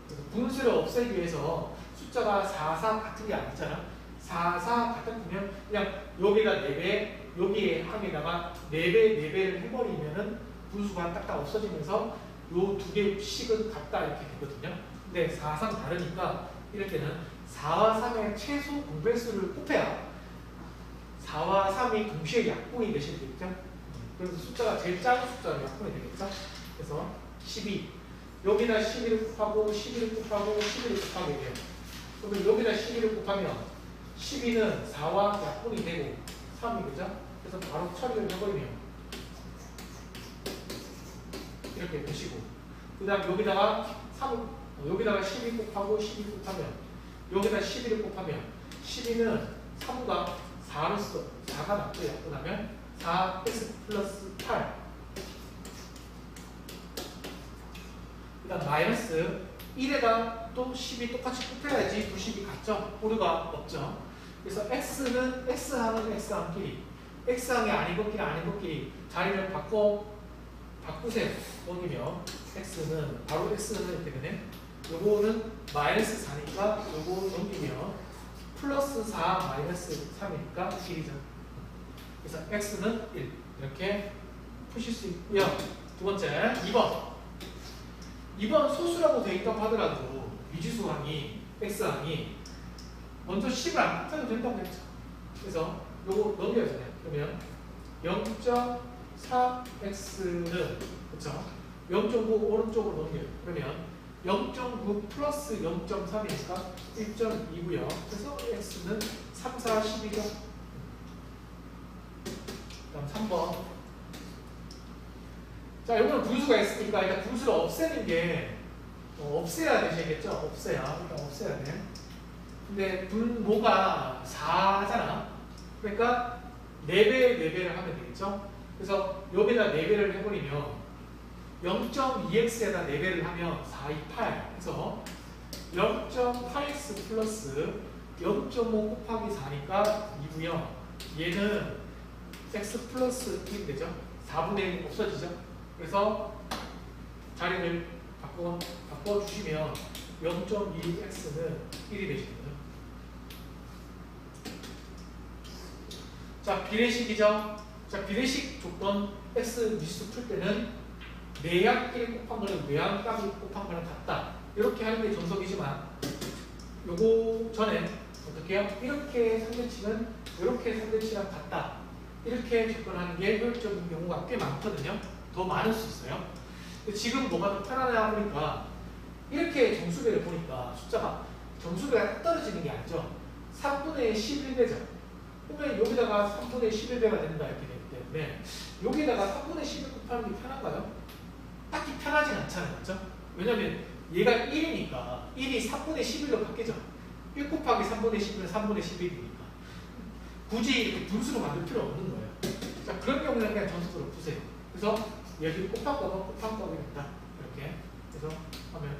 Speaker 1: 그래서 분수를 없애기 위해서 숫자가 4, 4 같은 게 아니잖아. 4, 4 같으면 그냥 여기다 4배, 여기에 항에다가 4배, 4배를 해버리면은 분수가 딱딱 없어지면서 요 두 개씩은 같다 이렇게 되거든요. 근데 4, 3 다르니까 이럴 때는 4와 3의 최소 공배수를 곱해야 4와 3이 동시에 약분이 되시겠죠? 그래서 숫자가 제일 작은 숫자로 약분이 되겠죠? 그래서 12 여기다 12를 곱하고 12를 곱하고 12를 곱하게 돼요. 그러면 여기다 12를 곱하면 12는 4와 약분이 되고 3이 그죠? 그래서 바로 처리를 해버리면 이렇게 보시고 그 다음 여기다가 여기다가 12 곱하고 12 곱하면 여기다 12를 곱하면 12는 3과 4로서 4가 납부에 약분하면 4x 플러스 8 그 다음 마이너스 1에다 또 12 똑같이 곱해야지 90이 같죠? 오류가 없죠? 그래서 x는 x항은 x항끼리 x항이 아닌 것끼리 아닌 것끼리 자리를 바꾸세요. 넘기면 x는 바로 x는 이렇게 되네. 요거는 마이너스 4니까 요거 넘기면 플러스 4 마이너스 3이니까 1이죠. 그래서 x는 1 이렇게 푸실 수 있고요. 두 번째 2번 소수라고 되어 있다고 하더라도 미지수항이 x항이 먼저 10을 안 곱해도 된다고 했죠. 그래서 요거 넘겨야 되잖아요. 그러면 0.4x는 그렇죠? 0.9 오른쪽으로 넘겨요. 그러면 0.9 플러스 0.3이니까 1.2고요. 그래서 x는 3, 4, 10이죠. 다음 3번. 자, 이거는 분수가 있으니까 일단 분수를 없애는 게 없애야 되시겠죠? 없애야. 일단 없애야 돼. 근데 분모가 4잖아. 그러니까 4배, 4배를 하면 되겠죠? 그래서 여기다 4배를 해버리면 0.2x에다 4배를 하면 4, 2, 8 해서 0.8x 플러스 0.5 곱하기 4니까 2고요. 얘는 x 플러스 1이 되죠. 4분의 1 없어지죠. 그래서 자리를 바꿔주시면 0.2x는 1이 되시거든요. 자, 비례식이죠. 자, 비례식 조건 x 미수 풀 때는 내항끼리 곱한 거는 외항값이 곱한 거랑 같다. 이렇게 하는 게 정석이지만 요거 전에 어떻게 해요? 이렇게 상대치는 이렇게 상대치랑 같다. 이렇게 접근하는 게 효율적인 경우가 꽤 많거든요. 더 많을 수 있어요. 근데 지금 뭐가 더 편하냐 보니까 이렇게 정수배를 보니까 숫자가 정수배가 딱 떨어지는 게 아니죠. 3분의 11배죠. 그러면 여기다가 3분의 11배가 된다 이렇게 되기 때문에 여기다가 3분의 11 곱하는 게 편한가요? 딱히 편하진 않잖아요. 맞죠? 왜냐면 얘가 1이니까 1이 3분의 11로 바뀌죠. 1 곱하기 3분의 11은 3분의 11이니까 굳이 이렇게 분수로 만들 필요 없는 거예요. 자, 그런 경우는 그냥 정수로 푸세요. 그래서 여기 곱한 거는 곱한 거가 있다. 이렇게 그래서 하면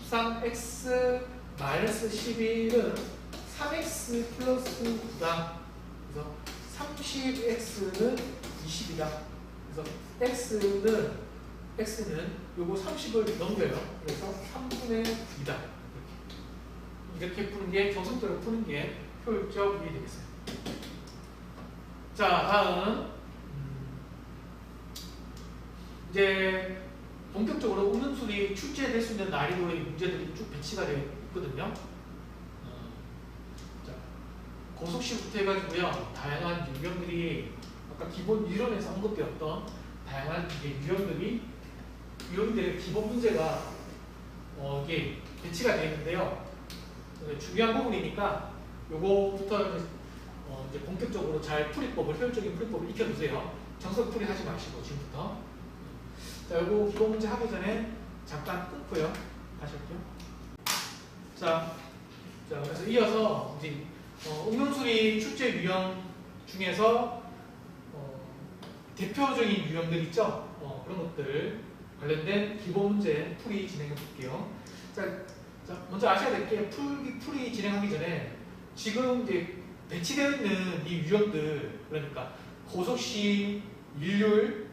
Speaker 1: 33x 마이너스 11은 3x 플러스 9다. 그래서 30x는 20이다. 그래서 x는 요거 30을 넘겨요. 그래서 3분의 2다. 이렇게 푸는 게 정석대로 푸는 게 효율적이 되겠어요. 자, 다음 이제 본격적으로 운음술이 출제될 수 있는 난이도의 문제들이 쭉 배치가 되어 있거든요. 자, 고속시부터 해가지고요. 다양한 유형들이 아까 기본 이론에서 언급되었던 다양한 유형들의 기본 문제가 이게 배치가 되어 있는데요. 중요한 부분이니까 요거부터 이제 본격적으로 잘 효율적인 풀이법을 익혀두세요. 정석 풀이 하지 마시고 지금부터. 자, 요거 기본 문제 하기 전에 잠깐 끊고요. 다시 할게요. 자, 자, 그래서 이어서 이제 응용수리 출제 유형 중에서 대표적인 유형들 있죠? 그런 것들 관련된 기본 문제 풀이 진행해 볼게요. 자, 먼저 아셔야 될 게 풀이 진행하기 전에 지금 이제 배치되어 있는 이 유형들, 그러니까 고속시, 일률,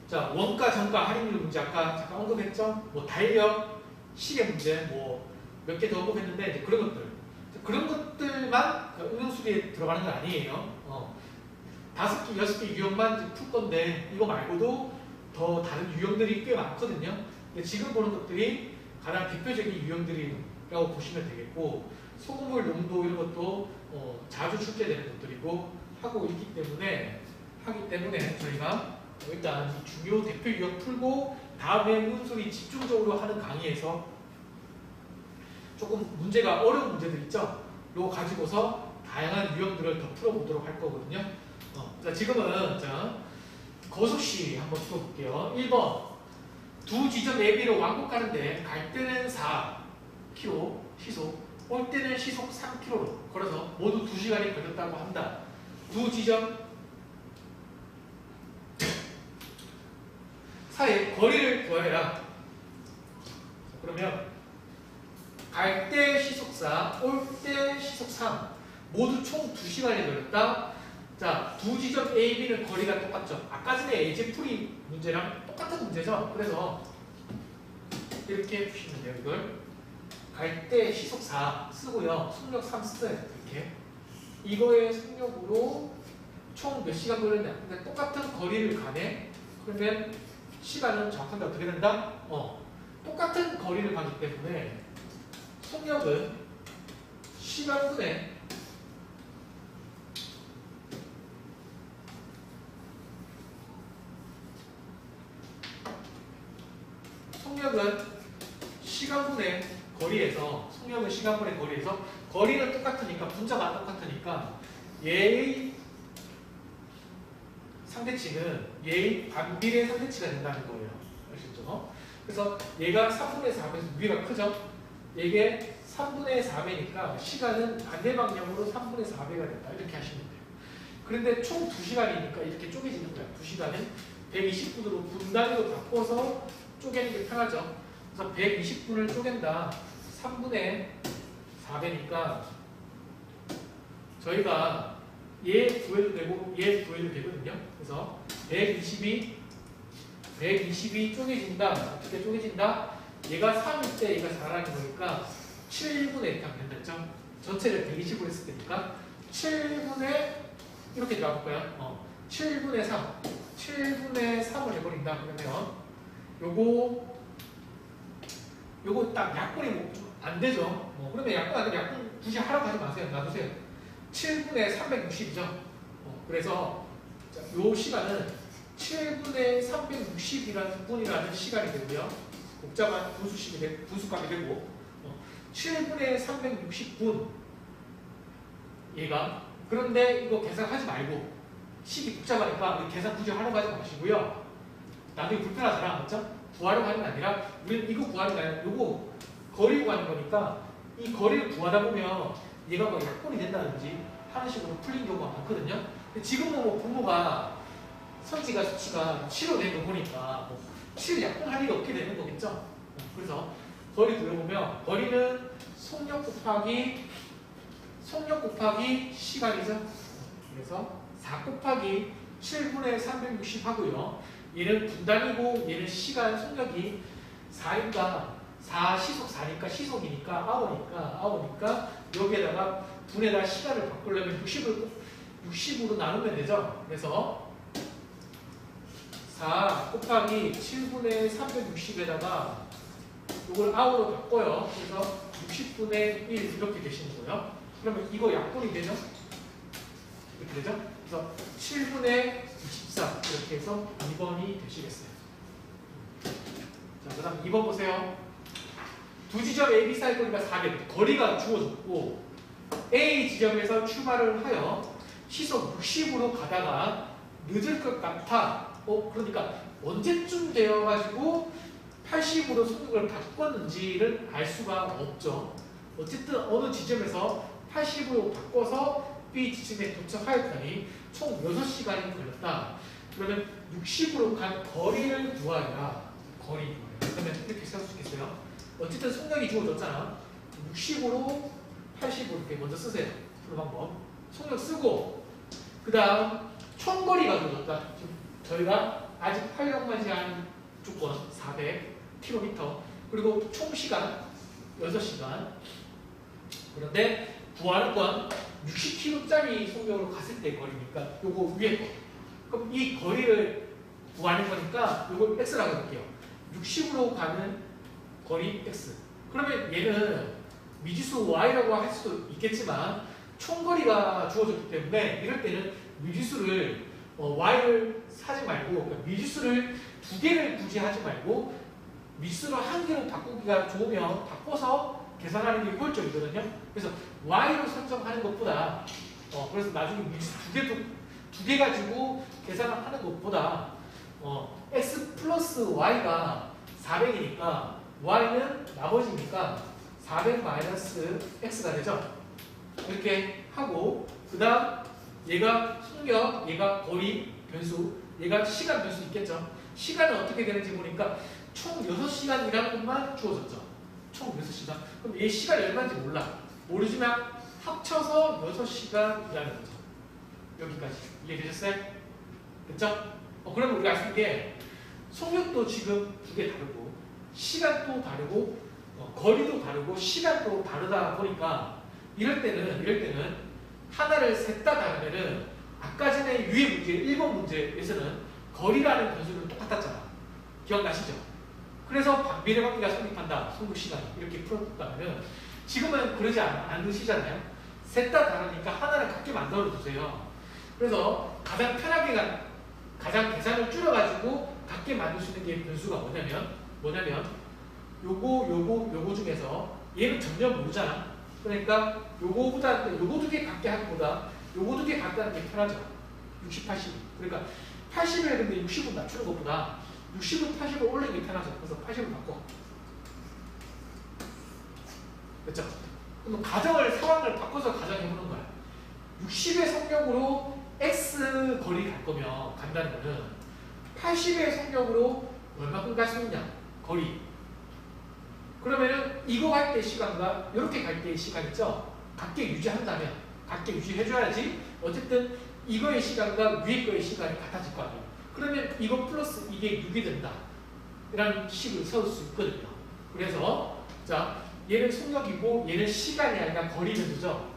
Speaker 1: 자, 원가, 정가, 할인율 문제 아까 잠깐 언급했죠? 뭐 달력, 시계 문제, 뭐 몇 개 더 언급했는데 이제 그런 것들만 응용수리에 들어가는 건 아니에요. 5개, 6개 유형만 풀 건데 이거 말고도 더 다른 유형들이 꽤 많거든요. 근데 지금 보는 것들이 가장 대표적인 유형들이라고 보시면 되겠고, 소금물 농도 이런 것도 자주 출제되는 것들이고 하기 때문에 저희가 일단 이 중요 대표 유형 풀고 다음에 응용수리 집중적으로 하는 강의에서 조금 문제가 어려운 문제들 있죠? 로 가지고서 다양한 유형들을 더 풀어보도록 할 거거든요. 자, 지금은 거속시 한번 풀어볼게요. 1번 두 지점 AB로 왕복하는데 갈 때는 4km 시속, 올 때는 시속 3km로 걸어서 모두 2시간이 걸렸다고 한다. 두 지점 사이의 거리를 구하여라. 그러면 갈 때 시속 4, 올 때 시속 3, 모두 총 2시간이 걸렸다. 자, 두 지점 A, B는 거리가 똑같죠. 아까 전에 예제 풀이 문제랑 똑같은 문제죠. 그래서 이렇게 푸시면 돼요. 이걸 갈 때 시속 4 쓰고요. 속력 3 써요. 이렇게 이거의 속력으로 총 몇 시간 걸렸냐. 근데 똑같은 거리를 가네. 그러면 시간은 정확하게 어떻게 된다? 똑같은 거리를 가기 때문에 속력은 시간분의 거리에서 거리는 똑같으니까 분자가 똑같으니까 얘의 상대치는 얘의 반비례 상대치가 된다는 거예요. 아시죠? 그래서 얘가 3분의 4배에서 위가 크죠? 이게 3분의 4배니까 시간은 반대 방향으로 3분의 4배가 된다. 이렇게 하시면 돼요. 그런데 총 2시간이니까 이렇게 쪼개지는 거야. 2시간은 120분으로 분단위로 바꿔서 쪼개는 게 편하죠. 그래서 120분을 쪼갠다. 3분의 4배니까 저희가 얘 구해도 되고 얘 구해도 되거든요. 그래서 120이 쪼개진다. 어떻게 쪼개진다? 얘가 3일 때 얘가 4라는 거니까 7분의 이렇게 하면 된다 했죠? 전체를 120으로 했을 때니까 7분의 이렇게 나올까요? 7분의 3 7분의 3을 해버린다. 그러면 요거 딱 약분이 안 되죠? 그러면 약분 안 되면 약분 굳이 하라고 하지 마세요. 놔두세요. 7분의 360이죠? 그래서 요 시간은 7분의 360이라는 분이라는 시간이 되고요. 복잡한 분수값이 되고 7분의 360분 얘가 그런데 이거 계산하지 말고 식이 복잡하니까 계산 굳이 하려고 하지 마시고요. 나중에 불편하잖아. 맞죠? 구하려고 하는 게 아니라 우리는 이거 구하는 게 아니라 이거 거리 구하는 거니까 이 거리를 구하다 보면 얘가 뭐 약분이 된다든지 하는 식으로 풀린 경우가 많거든요. 근데 지금은 뭐 분모가 수치가 7로 된 거 보니까 7 약분할 일이 없게 되는 거겠죠. 그래서 거리 구해보면 거리는 속력 곱하기 시간이죠. 그래서 4 곱하기 7분의 360 하고요. 얘는 분단이고 얘는 시간 속력이 4니까 4 시속 4니까 시속이니까 아우니까 여기에다가 분에다 시간을 바꾸려면 60으로 나누면 되죠. 그래서 4 곱하기 7분의 360에다가 이걸 아우로 바꿔요. 그래서 60분의 1 이렇게 되시는 거예요. 그러면 이거 약분이 되죠? 이렇게 되죠? 그래서 7분의 24 이렇게 해서 2번이 되시겠어요. 자, 그 다음 2번 보세요. 두 지점 A, B 사이 거리가 400, 거리가 주어졌고 A 지점에서 출발을 하여 시속 60으로 가다가 늦을 것 같아. 그러니까 언제쯤 되어가지고 80으로 속력을 바꿨는지를 알 수가 없죠. 어쨌든 어느 지점에서 80으로 바꿔서 B 지점에 도착하였더니 총 6시간이 걸렸다. 그러면 60으로 간 거리를 구하라. 거리. 그러면 이렇게 쓸 수 있겠어요? 어쨌든 속력이 주어졌잖아. 60으로 80으로 이렇게 먼저 쓰세요. 그 방법. 속력 쓰고 그 다음 총거리가 주어졌다. 지금 저희가 아직 활용하지 않은 조건 400km 그리고 총 시간 6시간. 그런데 구하는 건 60km짜리 속력으로 갔을 때 거리니까 요거 위에 거. 그럼 이 거리를 구하는 거니까 요걸 x라고 해볼게요. 60으로 가는 거리 x. 그러면 얘는 미지수 y라고 할 수도 있겠지만 총거리가 주어졌기 때문에 이럴 때는 미지수를 y를 사지 말고 그러니까 미지수를 2개를 굳이 하지 말고 미지수를 1개로 바꾸기가 좋으면 바꿔서 계산하는 게 효율적이거든요. 그래서 y로 설정하는 것보다 그래서 나중에 미지수 2개 가지고 계산을 하는 것보다 x 플러스 y가 400이니까 y는 나머지니까 400 마이너스 x가 되죠. 이렇게 하고 그 다음 얘가 속력, 얘가 거리 변수, 얘가 시간 변수 있겠죠. 시간은 어떻게 되는지 보니까 총 6시간이라는 것만 주어졌죠. 총 6시간. 그럼 얘 시간이 얼마인지 몰라. 모르지만 합쳐서 6시간이라는 거죠. 여기까지. 이해되셨어요? 됐죠? 그러면 우리가 알 수 있는 게 속력도 지금 2개 다르고 시간도 다르고 거리도 다르고 시간도 다르다 보니까 이럴 때는 하나를 셋 다 다르면은 아까 전에 위의 문제 1번 문제에서는 거리라는 변수는 똑같았잖아. 기억나시죠? 그래서 반비례 관계가 성립한다. 속력 시간 이렇게 풀었다면 지금은 그러지 않으시잖아요. 셋 다 다르니까 하나를 같게 만들어 두세요. 그래서 가장 편하게 가장 계산을 줄여가지고 같게 만들 수 있는 게 변수가 뭐냐면 요거 중에서 얘는 전혀 모르잖아. 그러니까 요거 2개 같게 하는 것보다 요거 2개 같게 하는 게 편하죠. 60, 80. 그러니까 80을 근데 60을 낮추는 것보다 60을 80을 올리는 게 편하죠. 그래서 80을 바꿔. 됐죠? 그럼 상황을 바꿔서 가정해보는 거야. 60의 속력으로 x 거리 갈 거면 간다는 거는 80의 속력으로 얼마큼 갈 수 있냐? 거리. 그러면은 이거 갈 때 시간과 이렇게 갈 때의 시간 있죠? 같게 유지한다면 같게 유지해줘야지 어쨌든 이거의 시간과 위에 거의 시간이 같아질 거 아니에요. 그러면 이거 플러스 이게 6이 된다. 이라는 식을 세울 수 있거든요. 그래서 자 얘는 속력이고 얘는 시간이 아니라 거리 변수죠.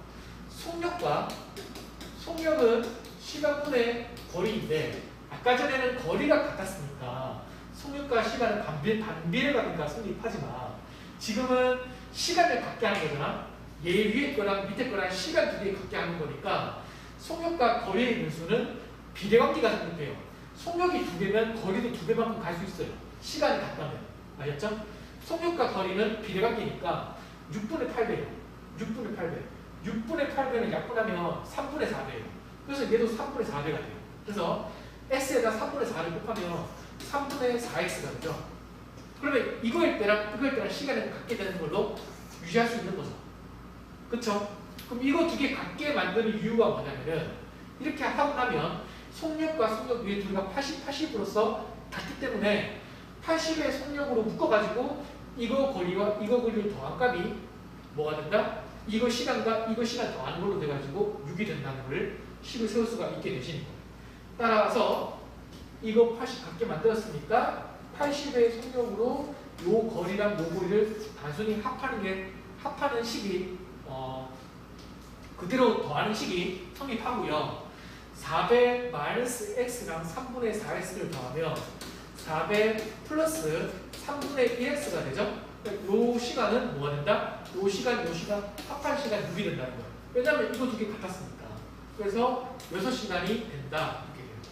Speaker 1: 속력은 시간분의 거리인데 아까 전에는 거리가 같았으니까 속력과 시간은 반비례가 그러니까 성립하지만 지금은 시간을 갖게 하는 거잖아. 얘 위에 거랑 밑에 거랑 시간 2개 갖게 하는 거니까 속력과 거리의 변수는 비례관계가 성립해요. 속력이 2개면 거리도 2배만큼 갈 수 있어요. 시간이 같다면. 아셨죠? 속력과 거리는 비례관계니까 6분의 8배예요. 6분의 8배. 6분의 8배는 약분하면 3분의 4배예요. 그래서 얘도 3분의 4배가 돼요. 그래서 x에다 3분의 4를 곱하면 3분의 4x가 되죠. 그러면 이거일 때랑 시간을 갖게 되는 걸로 유지할 수 있는 거죠. 그쵸? 그럼 이거 2개 갖게 만드는 이유가 뭐냐면은 이렇게 하고 나면 속력과 속력 위에 둘 다 80, 80으로서 같기 때문에 80의 속력으로 묶어가지고 이거 거리와 이거 거리를 더한 값이 뭐가 된다? 이거 시간과 이거 시간 더하는 걸로 돼가지고 6이 된다는 걸 식을 세울 수가 있게 되시는 거예요. 따라서 이거 80 갖게 만들었으니까 80의 속력으로 요 거리랑 요 거리를 단순히 합하는 식이 그대로 더하는 식이 성립하고요. 400 마이너스 x랑 3분의 4x를 더하면 400 플러스 3분의 1x가 되죠. 요 시간은 뭐가 된다? 요 시간 합한 시간 6이 된다는 거예요. 왜냐하면 이거 2개 같았으니까. 그래서 6시간이 된다. 이렇게 되는 거죠.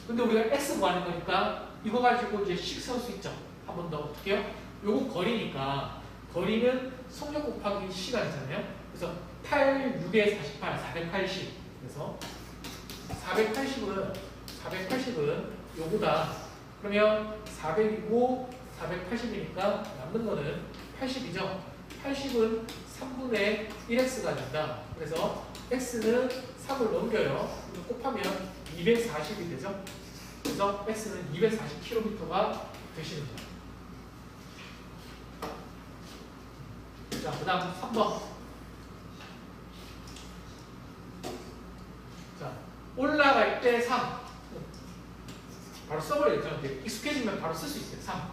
Speaker 1: 근데 우리가 x 구하는 거니까 이거 가지고 이제 식 세울 수 있죠. 한 번 더 어떻게 해요? 요거 거리니까 거리는 속력 곱하기 시간이잖아요. 그래서 8, 6에 48, 480. 그래서 480은 요거다. 그러면 400이고 480이니까 남는 거는 80이죠. 80은 3분의 1x가 된다. 그래서 x는 3을 넘겨요. 곱하면 240이 되죠. 그래서 x는 240km가 되시는 거예요. 자, 그 다음 3번. 자, 올라갈 때 3. 바로 써버려야죠. 익숙해지면 바로 쓸 수 있어요. 3.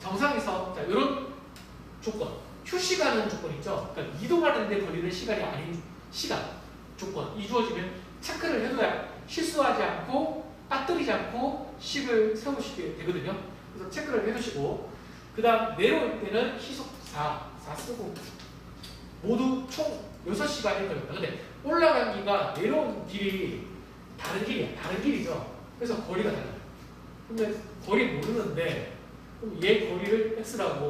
Speaker 1: 정상에서, 자, 이런 조건. 휴시간은 조건 있죠. 그러니까 이동하는데 걸리는 시간이 아닌 시간. 조건. 이 주어지면 체크를 해둬야 실수하지 않고, 빠뜨리지 않고 식을 세우시게 되거든요. 그래서 체크를 해두시고, 그 다음 내려올 때는 시속 4 쓰고, 모두 총 6시간이 걸렸다. 근데 올라가기가 내려온 길이 다른 길이야. 다른 길이죠. 그래서 거리가 달라요. 근데 거리 모르는데, 그럼 얘 거리를 x라고